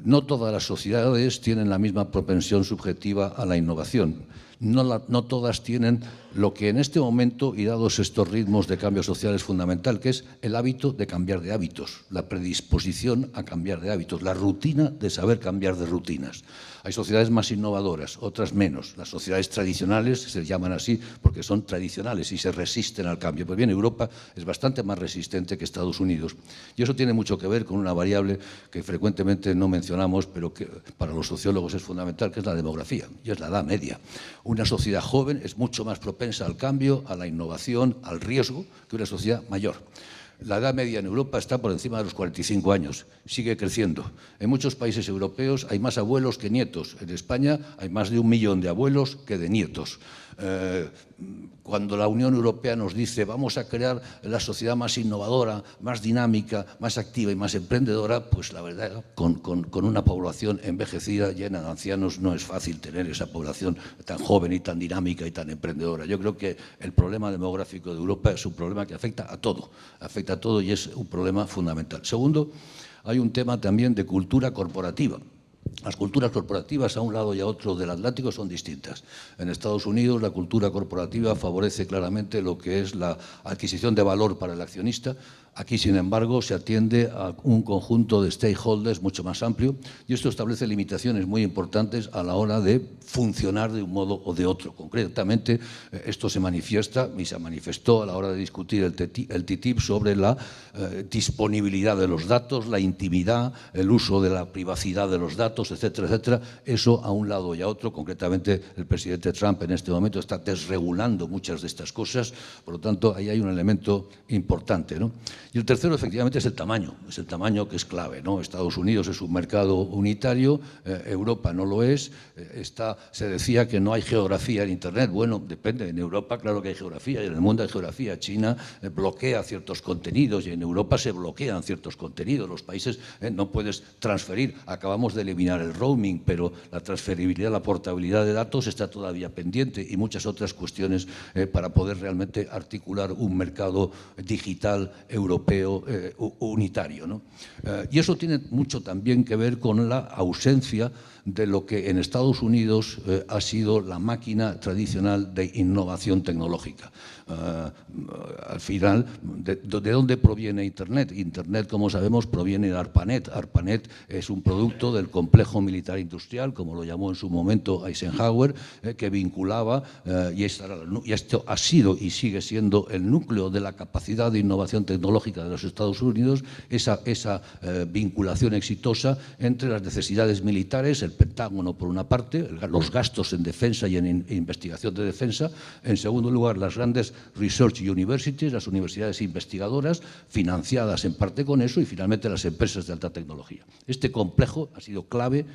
No todas las sociedades tienen la misma propensión subjetiva a la innovación. No todas tienen lo que en este momento, y dados estos ritmos de cambio social, es fundamental, que es el hábito de cambiar de hábitos, la predisposición a cambiar de hábitos, la rutina de saber cambiar de rutinas. Hay sociedades más innovadoras, otras menos. Las sociedades tradicionales se llaman así porque son tradicionales y se resisten al cambio. Pues bien, Europa es bastante más resistente que Estados Unidos. Y eso tiene mucho que ver con una variable que frecuentemente no mencionamos, pero que para los sociólogos es fundamental, que es la demografía, y es la edad media. Una sociedad joven es mucho más propensa al cambio, a la innovación, al riesgo, que una sociedad mayor. La edad media en Europa está por encima de los 45 años, sigue creciendo. En muchos países europeos hay más abuelos que nietos. En España hay más de 1 millón de abuelos que de nietos. Cuando la Unión Europea nos dice vamos a crear la sociedad más innovadora, más dinámica, más activa y más emprendedora, pues la verdad, con una población envejecida, llena de ancianos, no es fácil tener esa población tan joven y tan dinámica y tan emprendedora. Yo creo que el problema demográfico de Europa es un problema que afecta a todo y es un problema fundamental. Segundo, hay un tema también de cultura corporativa. Las culturas corporativas a un lado y a otro del Atlántico son distintas. En Estados Unidos la cultura corporativa favorece claramente lo que es la adquisición de valor para el accionista. Aquí, sin embargo, se atiende a un conjunto de stakeholders mucho más amplio y esto establece limitaciones muy importantes a la hora de funcionar de un modo o de otro. Concretamente, esto se manifiesta y se manifestó a la hora de discutir el TTIP sobre la disponibilidad de los datos, la intimidad, el uso de la privacidad de los datos, etcétera, etcétera. Eso a un lado y a otro. Concretamente, el presidente Trump en este momento está desregulando muchas de estas cosas. Por lo tanto, ahí hay un elemento importante, ¿no? Y el tercero, efectivamente, es el tamaño que es clave, ¿no? Estados Unidos es un mercado unitario, Europa no lo es. Se decía que no hay geografía en Internet. Bueno, depende. En Europa, claro que hay geografía, y en el mundo hay geografía. China bloquea ciertos contenidos y en Europa se bloquean ciertos contenidos. Los países no puedes transferir. Acabamos de eliminar el roaming, pero la transferibilidad, la portabilidad de datos está todavía pendiente y muchas otras cuestiones para poder realmente articular un mercado digital europeo unitario, ¿no? Y eso tiene mucho también que ver con la ausencia de lo que en Estados Unidos ha sido la máquina tradicional de innovación tecnológica. Al final, ¿de dónde proviene Internet? Internet, como sabemos, proviene de ARPANET. ARPANET es un producto del complejo militar industrial, como lo llamó en su momento Eisenhower, que vinculaba, y esto ha sido y sigue siendo el núcleo de la capacidad de innovación tecnológica de los Estados Unidos, esa vinculación exitosa entre las necesidades militares, el Pentágono por una parte, los gastos en defensa y en investigación de defensa, en segundo lugar las grandes research universities, las universidades investigadoras, financiadas en parte con eso, y finalmente las empresas de alta tecnología. Este complejo ha sido clave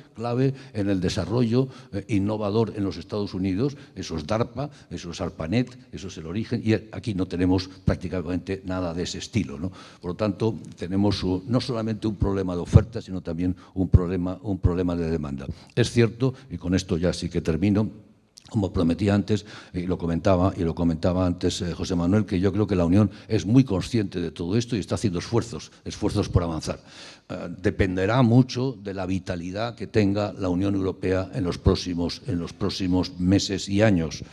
en el desarrollo innovador en los Estados Unidos, esos DARPA, esos ARPANET, eso es el origen, y aquí no tenemos prácticamente nada de ese estilo, ¿no? Por lo tanto, tenemos no solamente un problema de oferta, sino también un problema de demanda. Es cierto, y con esto ya sí que termino, como prometí antes, y lo comentaba antes José Manuel, que yo creo que la Unión es muy consciente de todo esto y está haciendo esfuerzos por avanzar. Dependerá mucho de la vitalidad que tenga la Unión Europea en los próximos meses y años.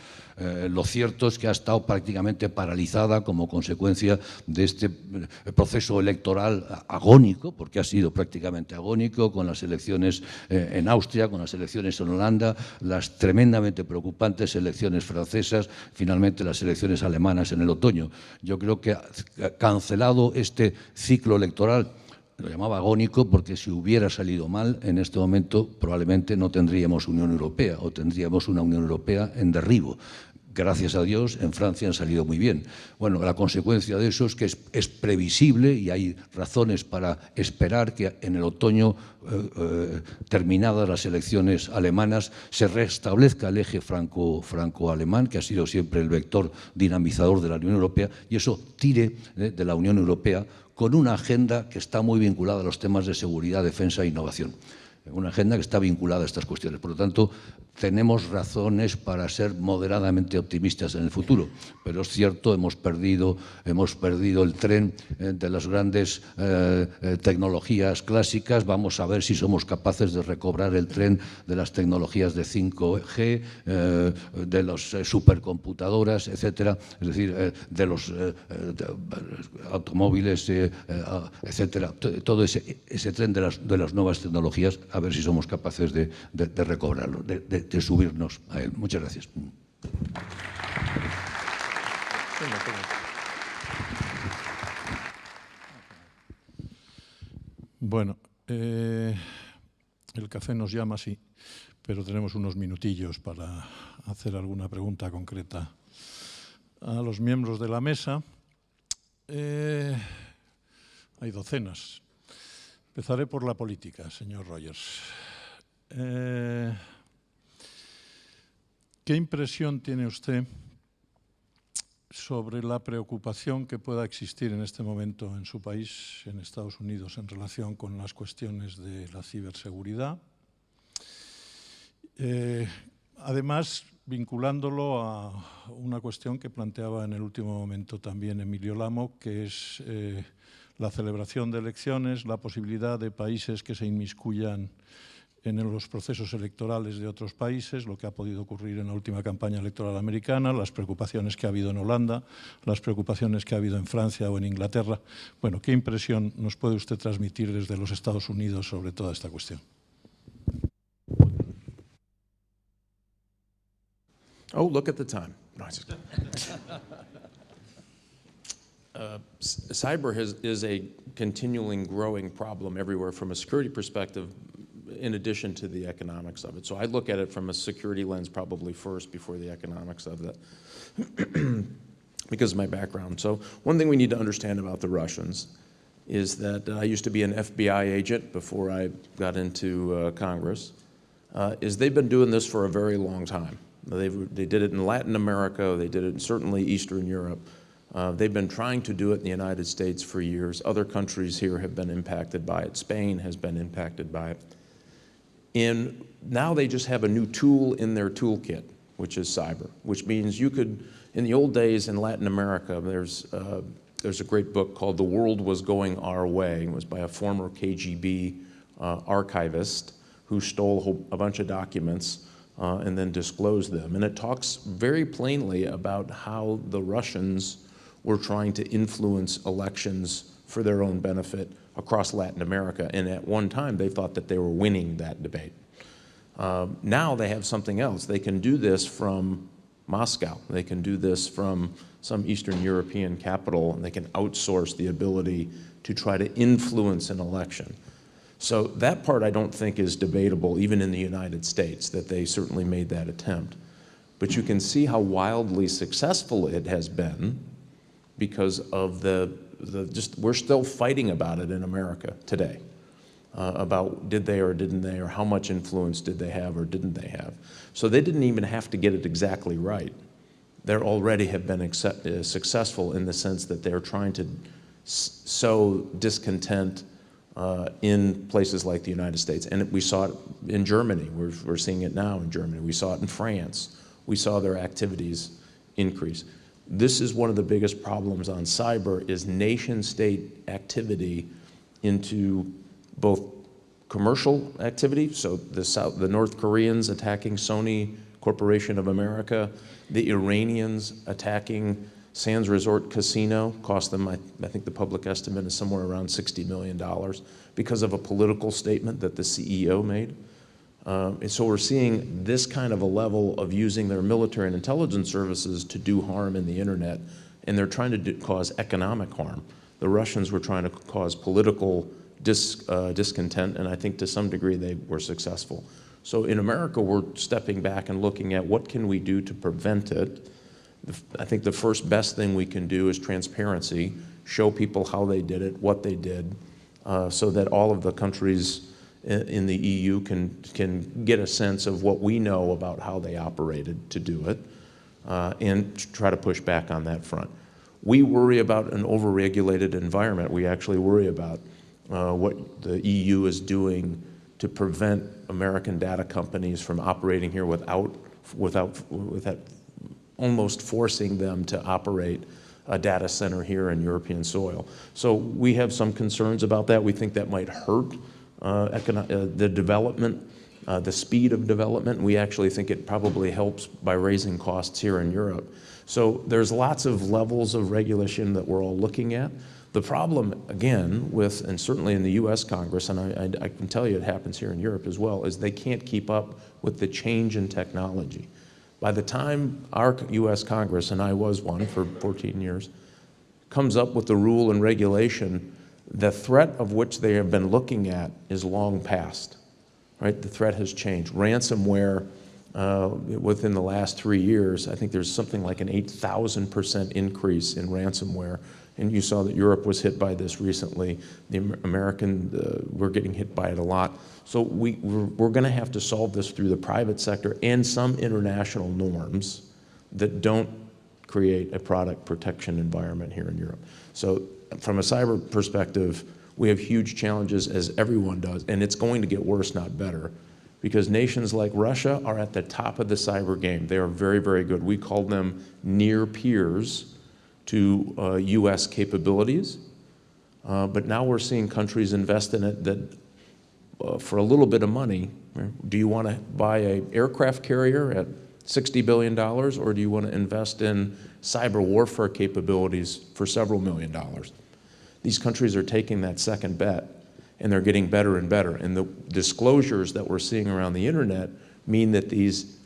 Lo cierto es que ha estado prácticamente paralizada como consecuencia de este proceso electoral agónico, porque ha sido prácticamente agónico, con las elecciones en Austria, con las elecciones en Holanda, las tremendamente preocupantes elecciones francesas, finalmente las elecciones alemanas en el otoño. Yo creo que cancelado este ciclo electoral, lo llamaba agónico porque si hubiera salido mal, en este momento probablemente no tendríamos Unión Europea o tendríamos una Unión Europea en derribo. Gracias a Dios, en Francia han salido muy bien. Bueno, la consecuencia de eso es que es previsible y hay razones para esperar que en el otoño, terminadas las elecciones alemanas, se restablezca el eje franco-alemán, que ha sido siempre el vector dinamizador de la Unión Europea, y eso tire de la Unión Europea con una agenda que está muy vinculada a los temas de seguridad, defensa e innovación. Una agenda que está vinculada a estas cuestiones. Por lo tanto, tenemos razones para ser moderadamente optimistas en el futuro, pero es cierto, hemos perdido el tren de las grandes tecnologías clásicas. Vamos a ver si somos capaces de recobrar el tren de las tecnologías de 5G, de las supercomputadoras, etcétera, es decir, de los automóviles, etcétera. Todo ese tren de las nuevas tecnologías, a ver si somos capaces de recobrarlo, de subirnos a él. Muchas gracias. Bueno, el café nos llama, sí, pero tenemos unos minutillos para hacer alguna pregunta concreta a los miembros de la mesa. Hay docenas. Empezaré por la política, señor Rogers. ¿Qué impresión tiene usted sobre la preocupación que pueda existir en este momento en su país, en Estados Unidos, en relación con las cuestiones de la ciberseguridad? Además, vinculándolo a una cuestión que planteaba en el último momento también Emilio Lamo, que es la celebración de elecciones, la posibilidad de países que se inmiscuyan en los procesos electorales de otros países, lo que ha podido ocurrir en la última campaña electoral americana, las preocupaciones que ha habido en Holanda, las preocupaciones que ha habido en Francia o en Inglaterra. Bueno, ¿qué impresión nos puede usted transmitir desde los Estados Unidos sobre toda esta cuestión? Oh, look at the time. No, cyber is a continuing growing problem everywhere from a security perspective, in addition to the economics of it. So I look at it from a security lens probably first before the economics of it because of my background. So one thing we need to understand about the Russians is that I used to be an FBI agent before I got into Congress, is they've been doing this for a very long time. They did it in Latin America, they did it in certainly Eastern Europe. They've been trying to do it in the United States for years. Other countries here have been impacted by it. Spain has been impacted by it. And now they just have a new tool in their toolkit, which is cyber, which means you could, in the old days in Latin America, there's a great book called The World Was Going Our Way. It was by a former KGB archivist who stole a bunch of documents and then disclosed them. And it talks very plainly about how the Russians were trying to influence elections for their own benefit across Latin America. And at one time, they thought that they were winning that debate. Now they have something else. They can do this from Moscow. They can do this from some Eastern European capital, and they can outsource the ability to try to influence an election. So that part I don't think is debatable, even in the United States, that they certainly made that attempt. But you can see how wildly successful it has been because of we're still fighting about it in America today, about did they or didn't they, or how much influence did they have or didn't they have. So they didn't even have to get it exactly right. They already have been successful in the sense that they're trying to sow discontent in places like the United States. And we saw it in Germany. We're seeing it now in Germany. We saw it in France. We saw their activities increase. This is one of the biggest problems on cyber is nation-state activity into both commercial activity, so the North Koreans attacking Sony Corporation of America, the Iranians attacking Sands Resort Casino, cost them, I think the public estimate is somewhere around $60 million because of a political statement that the CEO made. And so we're seeing this kind of a level of using their military and intelligence services to do harm in the internet, and they're trying to cause economic harm. The Russians were trying to cause political discontent, and I think to some degree they were successful. So in America, we're stepping back and looking at what can we do to prevent it. I think the first best thing we can do is transparency, show people how they did it, what they did, so that all of the countries in the EU can get a sense of what we know about how they operated to do it, and try to push back on that front. We worry about an over-regulated environment. We actually worry about what the EU is doing to prevent American data companies from operating here without almost forcing them to operate a data center here in European soil. So we have some concerns about that. We think that might hurt the development, the speed of development. We actually think it probably helps by raising costs here in Europe. So there's lots of levels of regulation that we're all looking at. The problem, again, with, and certainly in the US Congress, and I can tell you it happens here in Europe as well, is they can't keep up with the change in technology. By the time our US Congress, and I was one for 14 years, comes up with the rule and regulation, the threat of which they have been looking at is long past, right? The threat has changed. Ransomware, within the last 3 years, I think there's something like an 8,000% increase in ransomware. And you saw that Europe was hit by this recently. The we're getting hit by it a lot. So we're gonna have to solve this through the private sector and some international norms that don't create a product protection environment here in Europe. So from a cyber perspective, we have huge challenges, as everyone does, and it's going to get worse, not better, because nations like Russia are at the top of the cyber game. They are very, very good. We call them near peers to US capabilities, but now we're seeing countries invest in it that for a little bit of money, Do you want to buy an aircraft carrier at $60 billion, or do you want to invest in cyber warfare capabilities for several $1 million? These countries are taking that second bet, and they're getting better and better. And the disclosures that we're seeing around the internet mean that these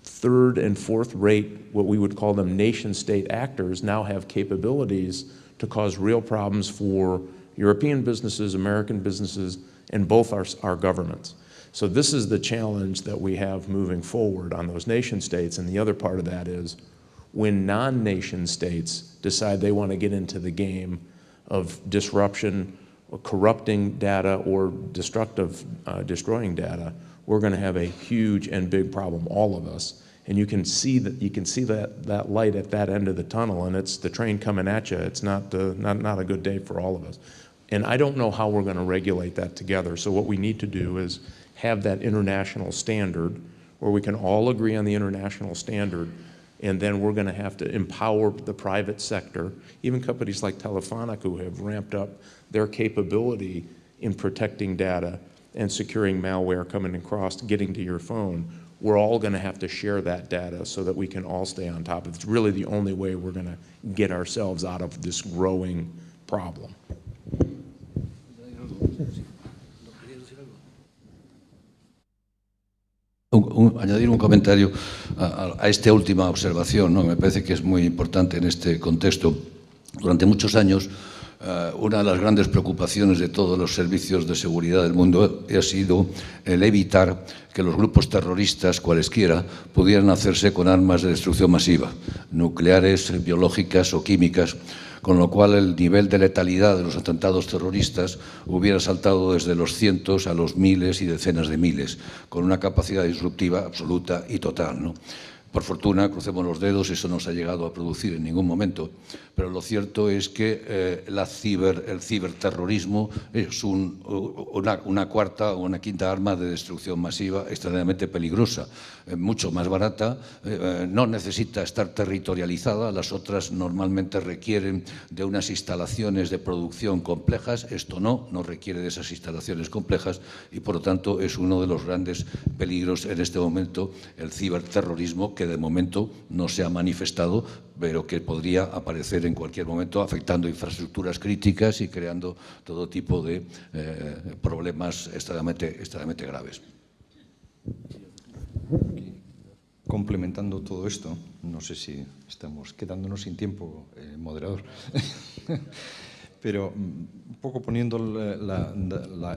third and fourth rate, what we would call them nation-state actors, now have capabilities to cause real problems for European businesses, American businesses, and both our governments. So this is the challenge that we have moving forward on those nation states. And the other part of that is when non-nation states decide they want to get into the game of disruption, or corrupting data, or destroying data, we're going to have a huge and big problem, all of us. And you can see that light at that end of the tunnel, and it's the train coming at you. It's not a good day for all of us. And I don't know how we're going to regulate that together. So what we need to do is have that international standard where we can all agree on the international standard, and then we're going to have to empower the private sector, even companies like Telefonica who have ramped up their capability in protecting data and securing malware coming across, getting to your phone. We're all going to have to share that data so that we can all stay on top of it. It's really the only way we're going to get ourselves out of this growing problem. Añadir un comentario a esta última observación, ¿no? Me parece que es muy importante en este contexto. Durante muchos años, una de las grandes preocupaciones de todos los servicios de seguridad del mundo ha sido el evitar que los grupos terroristas, cualesquiera, pudieran hacerse con armas de destrucción masiva, nucleares, biológicas o químicas, con lo cual el nivel de letalidad de los atentados terroristas hubiera saltado desde los cientos a los miles y decenas de miles, con una capacidad disruptiva absoluta y total, ¿no? Por fortuna, crucemos los dedos, eso no se ha llegado a producir en ningún momento, pero lo cierto es que el ciberterrorismo es una cuarta o una quinta arma de destrucción masiva extremadamente peligrosa, mucho más barata, no necesita estar territorializada, las otras normalmente requieren de unas instalaciones de producción complejas, esto no requiere de esas instalaciones complejas y por lo tanto es uno de los grandes peligros en este momento, el ciberterrorismo, que de momento no se ha manifestado, pero que podría aparecer en cualquier momento afectando infraestructuras críticas y creando todo tipo de problemas extremadamente graves. Complementando todo esto, no sé si estamos quedándonos sin tiempo, moderador, pero un poco poniendo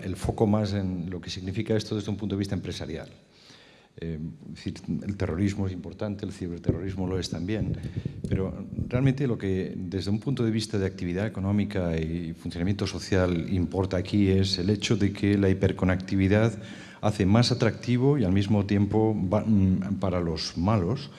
el foco más en lo que significa esto desde un punto de vista empresarial. Es decir, el terrorismo es importante, el ciberterrorismo lo es también, pero realmente lo que desde un punto de vista de actividad económica y funcionamiento social importa aquí es el hecho de que la hiperconectividad hace más atractivo y al mismo tiempo para los malos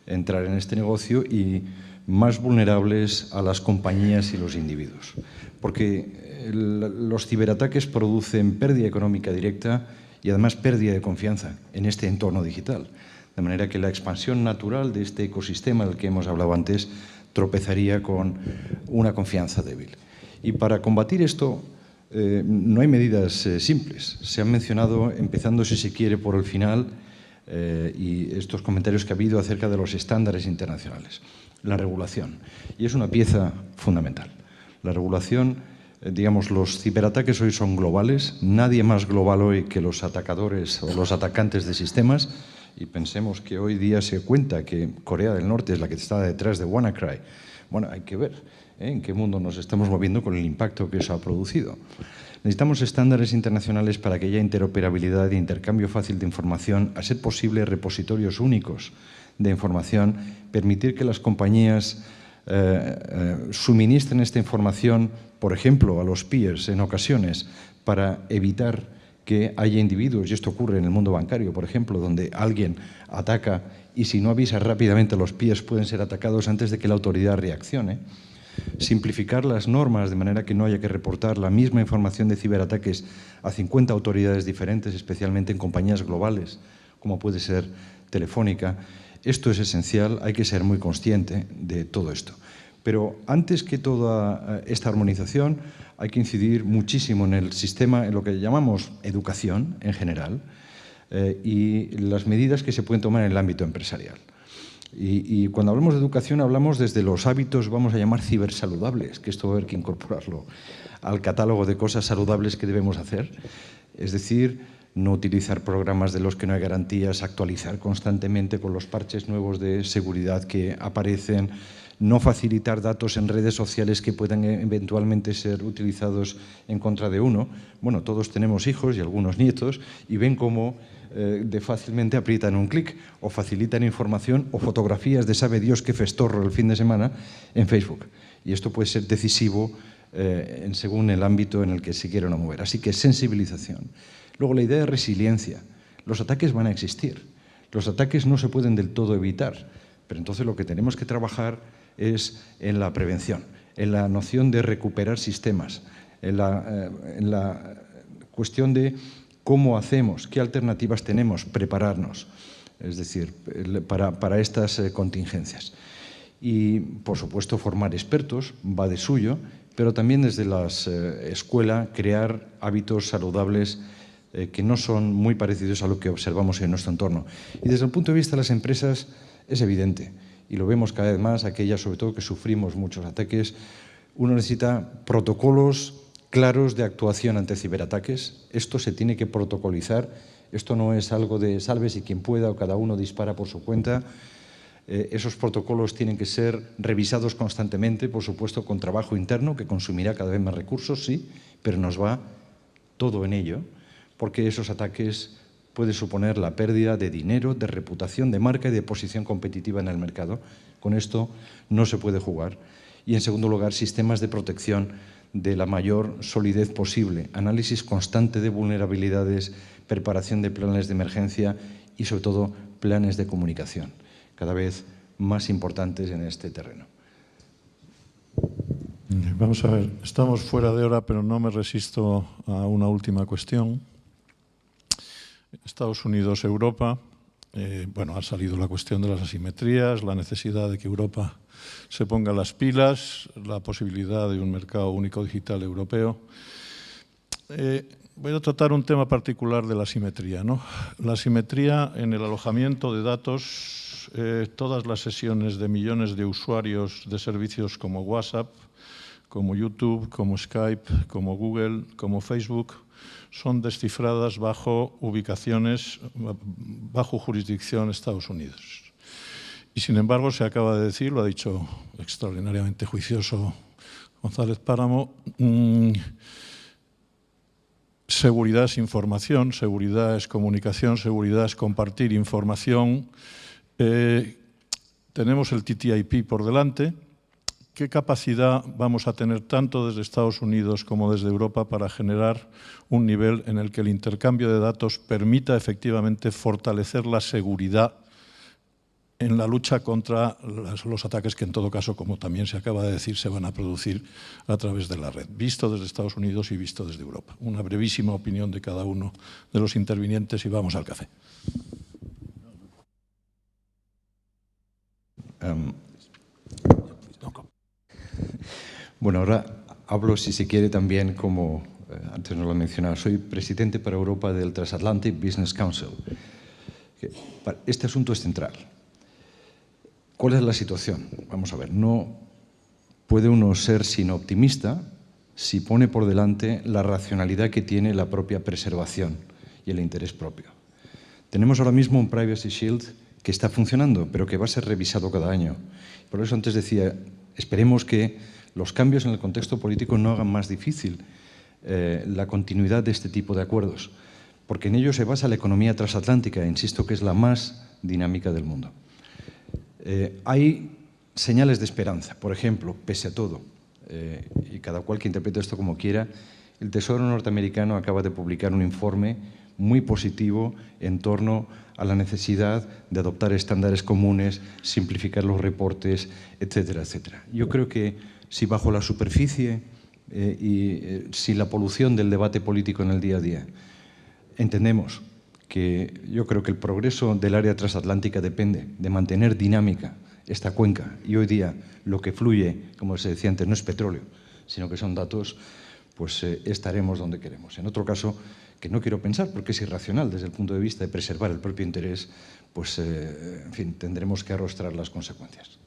entrar en este negocio y más vulnerables a las compañías y los individuos. Porque los ciberataques producen pérdida económica directa y además pérdida de confianza en este entorno digital. De manera que la expansión natural de este ecosistema del que hemos hablado antes tropezaría con una confianza débil. Y para combatir esto no hay medidas simples. Se han mencionado, empezando si se quiere por el final, y estos comentarios que ha habido acerca de los estándares internacionales. La regulación. Y es una pieza fundamental. La regulación, digamos, los ciberataques hoy son globales. Nadie más global hoy que los atacadores o los atacantes de sistemas. Y pensemos que hoy día se cuenta que Corea del Norte es la que está detrás de WannaCry. Bueno, hay que ver en qué mundo nos estamos moviendo con el impacto que eso ha producido. Necesitamos estándares internacionales para que haya interoperabilidad e intercambio fácil de información, a ser posible repositorios únicos de información, permitir que las compañías suministren esta información, por ejemplo, a los peers en ocasiones, para evitar que haya individuos, y esto ocurre en el mundo bancario, por ejemplo, donde alguien ataca y si no avisa rápidamente, los peers pueden ser atacados antes de que la autoridad reaccione. Simplificar las normas de manera que no haya que reportar la misma información de ciberataques a 50 autoridades diferentes, especialmente en compañías globales, como puede ser Telefónica. Esto es esencial, hay que ser muy consciente de todo esto. Pero antes que toda esta armonización, hay que incidir muchísimo en el sistema, en lo que llamamos educación en general, y las medidas que se pueden tomar en el ámbito empresarial. Y cuando hablamos de educación hablamos desde los hábitos, vamos a llamar cibersaludables, que esto va a haber que incorporarlo al catálogo de cosas saludables que debemos hacer. Es decir, no utilizar programas de los que no hay garantías, actualizar constantemente con los parches nuevos de seguridad que aparecen, no facilitar datos en redes sociales que puedan eventualmente ser utilizados en contra de uno. Bueno, todos tenemos hijos y algunos nietos y ven cómo de fácilmente aprietan un clic o facilitan información o fotografías de sabe Dios qué festorro el fin de semana en Facebook. Y esto puede ser decisivo según el ámbito en el que se quieran mover. Así que sensibilización. Luego la idea de resiliencia. Los ataques van a existir. Los ataques no se pueden del todo evitar. Pero entonces lo que tenemos que trabajar es en la prevención, en la noción de recuperar sistemas, en la cuestión de cómo hacemos, qué alternativas tenemos, prepararnos, es decir, para estas contingencias. Y, por supuesto, formar expertos, va de suyo, pero también desde la escuela crear hábitos saludables que no son muy parecidos a lo que observamos en nuestro entorno. Y desde el punto de vista de las empresas es evidente, y lo vemos cada vez más, aquellas sobre todo que sufrimos muchos ataques, uno necesita protocolos claros de actuación ante ciberataques. Esto se tiene que protocolizar. Esto no es algo de sálvese quien pueda o cada uno dispara por su cuenta. Esos protocolos tienen que ser revisados constantemente, por supuesto, con trabajo interno que consumirá cada vez más recursos, sí, pero nos va todo en ello, porque esos ataques pueden suponer la pérdida de dinero, de reputación, de marca y de posición competitiva en el mercado. Con esto no se puede jugar. Y, en segundo lugar, sistemas de protección de la mayor solidez posible, análisis constante de vulnerabilidades, preparación de planes de emergencia y, sobre todo, planes de comunicación, cada vez más importantes en este terreno. Vamos a ver, estamos fuera de hora, pero no me resisto a una última cuestión. Estados Unidos, Europa, bueno, ha salido la cuestión de las asimetrías, la necesidad de que Europa se ponga las pilas, la posibilidad de un mercado único digital europeo. Voy a tratar un tema particular de la asimetría, ¿no? La asimetría en el alojamiento de datos, todas las sesiones de millones de usuarios de servicios como WhatsApp, como YouTube, como Skype, como Google, como Facebook, son descifradas bajo ubicaciones, bajo jurisdicción Estados Unidos. Y sin embargo, se acaba de decir, lo ha dicho extraordinariamente juicioso González Páramo, seguridad es información, seguridad es comunicación, seguridad es compartir información. Tenemos el TTIP por delante. ¿Qué capacidad vamos a tener tanto desde Estados Unidos como desde Europa para generar un nivel en el que el intercambio de datos permita efectivamente fortalecer la seguridad en la lucha contra los ataques que, en todo caso, como también se acaba de decir, se van a producir a través de la red, visto desde Estados Unidos y visto desde Europa? Una brevísima opinión de cada uno de los intervinientes y vamos al café. Bueno, ahora hablo, si se quiere, también como, antes no lo he mencionado, soy presidente para Europa del Transatlantic Business Council. Este asunto es central. ¿Cuál es la situación? Vamos a ver, no puede uno ser sino optimista si pone por delante la racionalidad que tiene la propia preservación y el interés propio. Tenemos ahora mismo un Privacy Shield que está funcionando, pero que va a ser revisado cada año. Por eso antes decía, esperemos que los cambios en el contexto político no hagan más difícil la continuidad de este tipo de acuerdos, porque en ello se basa la economía transatlántica, insisto que es la más dinámica del mundo. Hay señales de esperanza. Por ejemplo, pese a todo, y cada cual que interprete esto como quiera, el Tesoro norteamericano acaba de publicar un informe muy positivo en torno a la necesidad de adoptar estándares comunes, simplificar los reportes, etcétera, etcétera. Yo creo que si bajo la superficie y sin la polución del debate político en el día a día entendemos que yo creo que el progreso del área transatlántica depende de mantener dinámica esta cuenca, y hoy día lo que fluye, como se decía antes, no es petróleo, sino que son datos, pues estaremos donde queremos. En otro caso, que no quiero pensar porque es irracional desde el punto de vista de preservar el propio interés, pues, en fin, tendremos que arrostrar las consecuencias.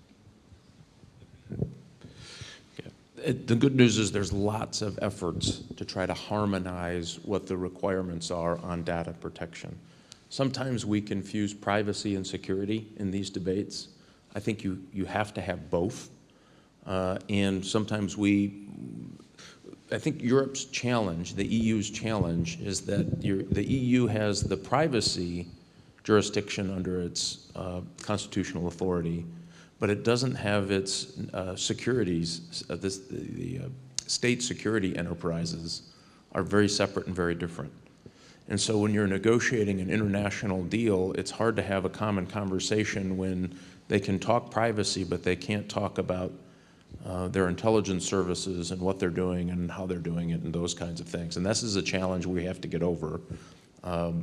The good news is there's lots of efforts to try to harmonize what the requirements are on data protection. Sometimes we confuse privacy and security in these debates. I think you have to have both. And sometimes I think Europe's challenge, the EU's challenge, is that the EU has the privacy jurisdiction under its constitutional authority, but it doesn't have its securities. The state security enterprises are very separate and very different. And so when you're negotiating an international deal, it's hard to have a common conversation when they can talk privacy, but they can't talk about their intelligence services and what they're doing and how they're doing it and those kinds of things. And this is a challenge we have to get over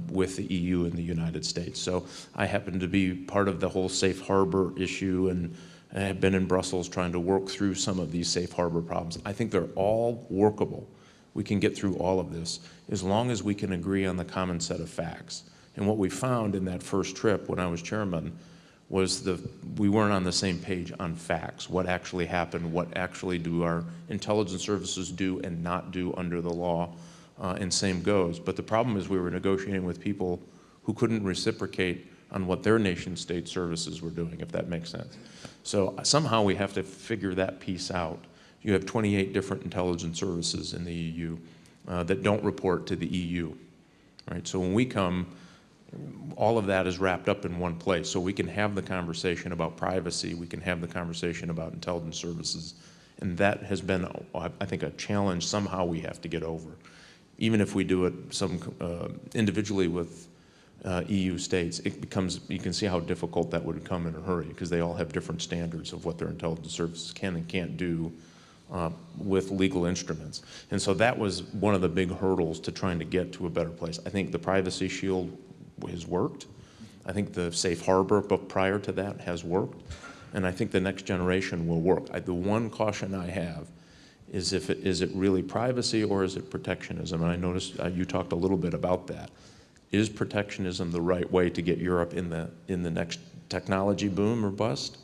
with the EU and the United States. So I happen to be part of the whole safe harbor issue, and I have been in Brussels trying to work through some of these safe harbor problems. I think they're all workable. We can get through all of this as long as we can agree on the common set of facts. And what we found in that first trip when I was chairman was we weren't on the same page on facts, what actually happened, what actually do our intelligence services do and not do under the law, and same goes. But the problem is we were negotiating with people who couldn't reciprocate on what their nation state services were doing, if that makes sense. So somehow we have to figure that piece out. You have 28 different intelligence services in the EU that don't report to the EU, right? So when we come, all of that is wrapped up in one place. So we can have the conversation about privacy, we can have the conversation about intelligence services, and that has been, I think, a challenge somehow we have to get over. Even if we do it individually with EU states, it becomes, you can see how difficult that would come in a hurry, because they all have different standards of what their intelligence services can and can't do with legal instruments. And so that was one of the big hurdles to trying to get to a better place. I think the Privacy Shield has worked. I think the Safe Harbor, but prior to that, has worked. And I think the next generation will work. The one caution I have is is it really privacy or is it protectionism? And I noticed you talked a little bit about that. Is protectionism the right way to get Europe in the next technology boom or bust?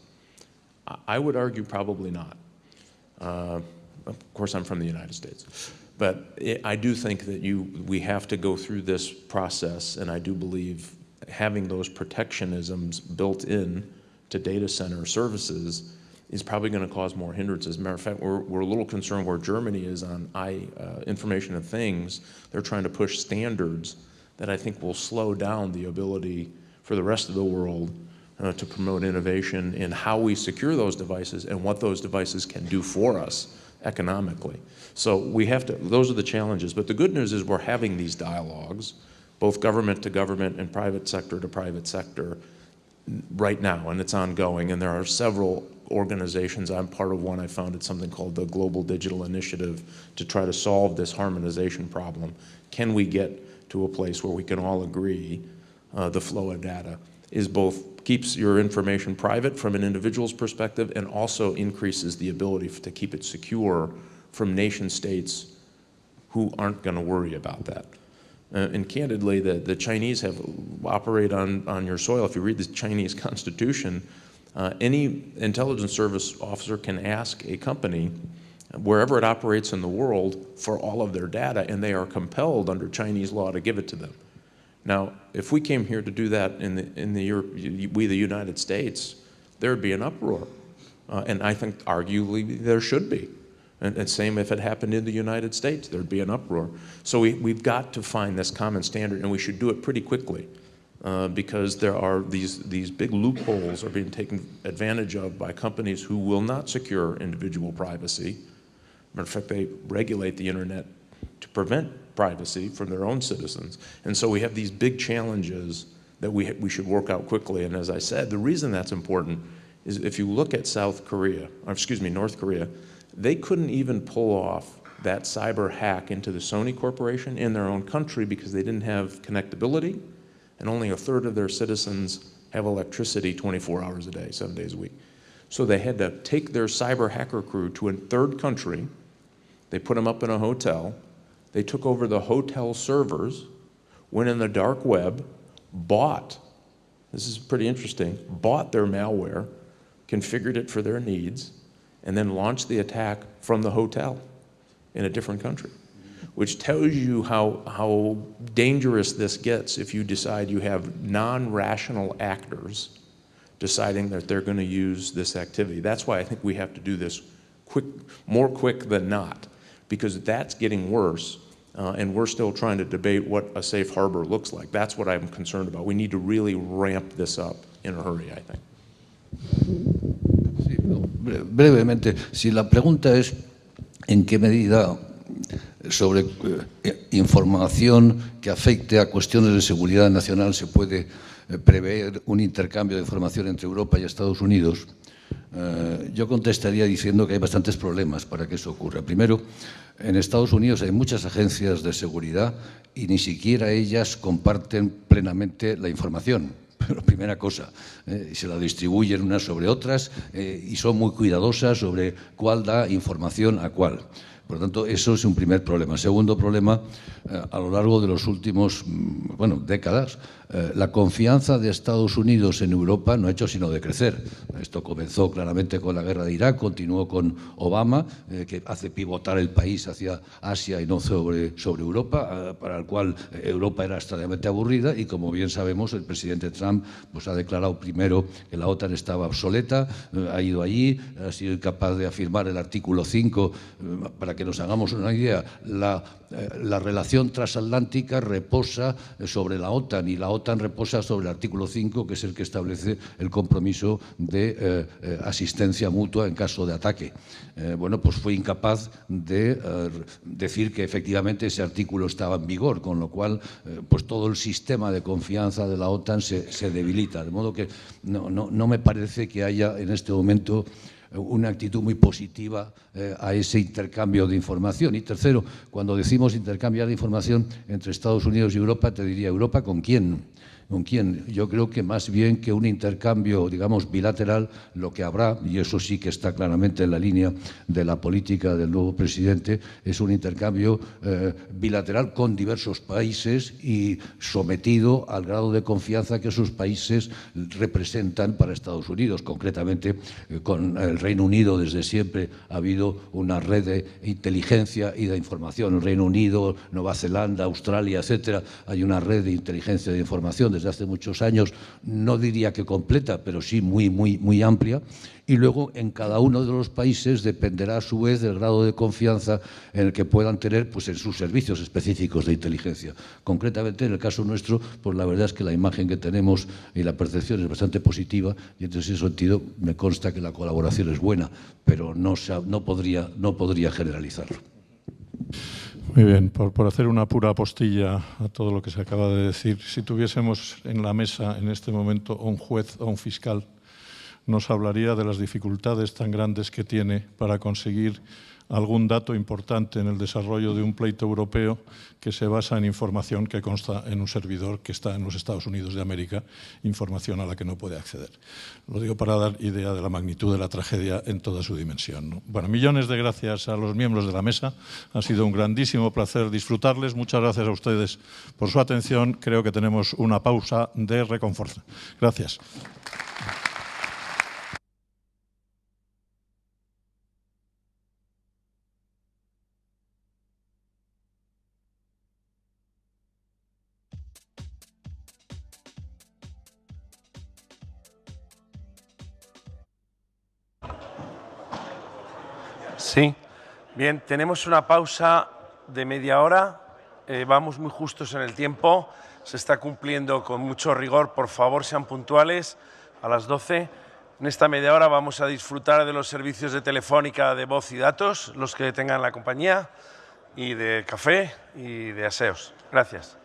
I would argue probably not. Of course, I'm from the United States. But I do think that we have to go through this process, and I do believe having those protectionisms built in to data center services is probably going to cause more hindrances. As a matter of fact, we're a little concerned where Germany is on Information of Things. They're trying to push standards that I think will slow down the ability for the rest of the world to promote innovation in how we secure those devices and what those devices can do for us economically. So we have to, those are the challenges. But the good news is we're having these dialogues, both government to government and private sector to private sector right now, and it's ongoing. And there are several organizations. I'm part of one. I founded something called the Global Digital Initiative to try to solve this harmonization problem. Can we get to a place where we can all agree the flow of data is both keeps your information private from an individual's perspective and also increases the ability to keep it secure from nation states who aren't going to worry about that. And candidly, the Chinese operate on your soil. If you read the Chinese constitution, any intelligence service officer can ask a company, wherever it operates in the world, for all of their data, and they are compelled under Chinese law to give it to them. Now, if we came here to do that we the United States, there would be an uproar. And I think arguably there should be. And same if it happened in the United States, there'd be an uproar. So we've got to find this common standard, and we should do it pretty quickly because there are these big loopholes are being taken advantage of by companies who will not secure individual privacy. Matter of fact, they regulate the internet to prevent privacy from their own citizens. And so we have these big challenges that we should work out quickly. And as I said, the reason that's important is if you look at North Korea, they couldn't even pull off that cyber hack into the Sony Corporation in their own country because they didn't have connectability, and only a third of their citizens have electricity 24 hours a day, 7 days a week. So they had to take their cyber hacker crew to a third country. They put them up in a hotel. They took over the hotel servers went in the dark web, bought, this is pretty interesting, bought their malware, configured it for their needs, and then launched the attack from the hotel in a different country, which tells you how dangerous this gets if you decide you have non-rational actors deciding that they're going to use this activity. That's why I think we have to do this more quick than not, because that's getting worse, and we're still trying to debate what a safe harbor looks like. That's what I'm concerned about. We need to really ramp this up in a hurry, I think. Sí, brevemente, si la pregunta es en qué medida sobre información que afecte a cuestiones de seguridad nacional se puede prever un intercambio de información entre Europa y Estados Unidos, yo contestaría diciendo que hay bastantes problemas para que eso ocurra. Primero, en Estados Unidos hay muchas agencias de seguridad y ni siquiera ellas comparten plenamente la información. Pero primera cosa, se la distribuyen unas sobre otras y son muy cuidadosas sobre cuál da información a cuál. Por lo tanto, eso es un primer problema. Segundo problema, a lo largo de los últimos décadas, la confianza de Estados Unidos en Europa no ha hecho sino decrecer. Esto comenzó claramente con la guerra de Irak, continuó con Obama, que hace pivotar el país hacia Asia y no sobre Europa, para el cual Europa era extremadamente aburrida, y como bien sabemos, el presidente Trump pues, ha declarado primero que la OTAN estaba obsoleta, ha ido allí, ha sido incapaz de afirmar el artículo 5, para que nos hagamos una idea, la relación transatlántica reposa sobre la OTAN y la OTAN reposa sobre el artículo 5, que es el que establece el compromiso de asistencia mutua en caso de ataque. Pues fue incapaz de decir que efectivamente ese artículo estaba en vigor, con lo cual pues todo el sistema de confianza de la OTAN se debilita. De modo que no me parece que haya en este momento una actitud muy positiva a ese intercambio de información. Y tercero, cuando decimos intercambiar de información entre Estados Unidos y Europa, te diría, ¿Europa con quién? ¿Con quién? Yo creo que más bien que un intercambio, digamos, bilateral, lo que habrá, y eso sí que está claramente en la línea de la política del nuevo presidente, es un intercambio bilateral con diversos países y sometido al grado de confianza que esos países representan para Estados Unidos. Concretamente, con el Reino Unido desde siempre ha habido una red de inteligencia y de información. El Reino Unido, Nueva Zelanda, Australia, etcétera, hay una red de inteligencia y de información desde hace muchos años, no diría que completa, pero sí muy amplia. Y luego en cada uno de los países dependerá a su vez del grado de confianza en el que puedan tener pues, en sus servicios específicos de inteligencia. Concretamente, en el caso nuestro, pues la verdad es que la imagen que tenemos y la percepción es bastante positiva, y en ese sentido me consta que la colaboración es buena, pero no podría generalizarlo. Muy bien, por hacer una pura apostilla a todo lo que se acaba de decir, si tuviésemos en la mesa en este momento un juez o un fiscal, nos hablaría de las dificultades tan grandes que tiene para conseguir algún dato importante en el desarrollo de un pleito europeo que se basa en información que consta en un servidor que está en los Estados Unidos de América, información a la que no puede acceder. Lo digo para dar idea de la magnitud de la tragedia en toda su dimensión, ¿no? Bueno, millones de gracias a los miembros de la mesa. Ha sido un grandísimo placer disfrutarles. Muchas gracias a ustedes por su atención. Creo que tenemos una pausa de reconfort. Gracias. Sí. Bien, tenemos una pausa de media hora. Vamos muy justos en el tiempo. Se está cumpliendo con mucho rigor. Por favor, sean puntuales a las 12. En esta media hora vamos a disfrutar de los servicios de Telefónica de voz y datos, los que tengan la compañía, y de café y de aseos. Gracias.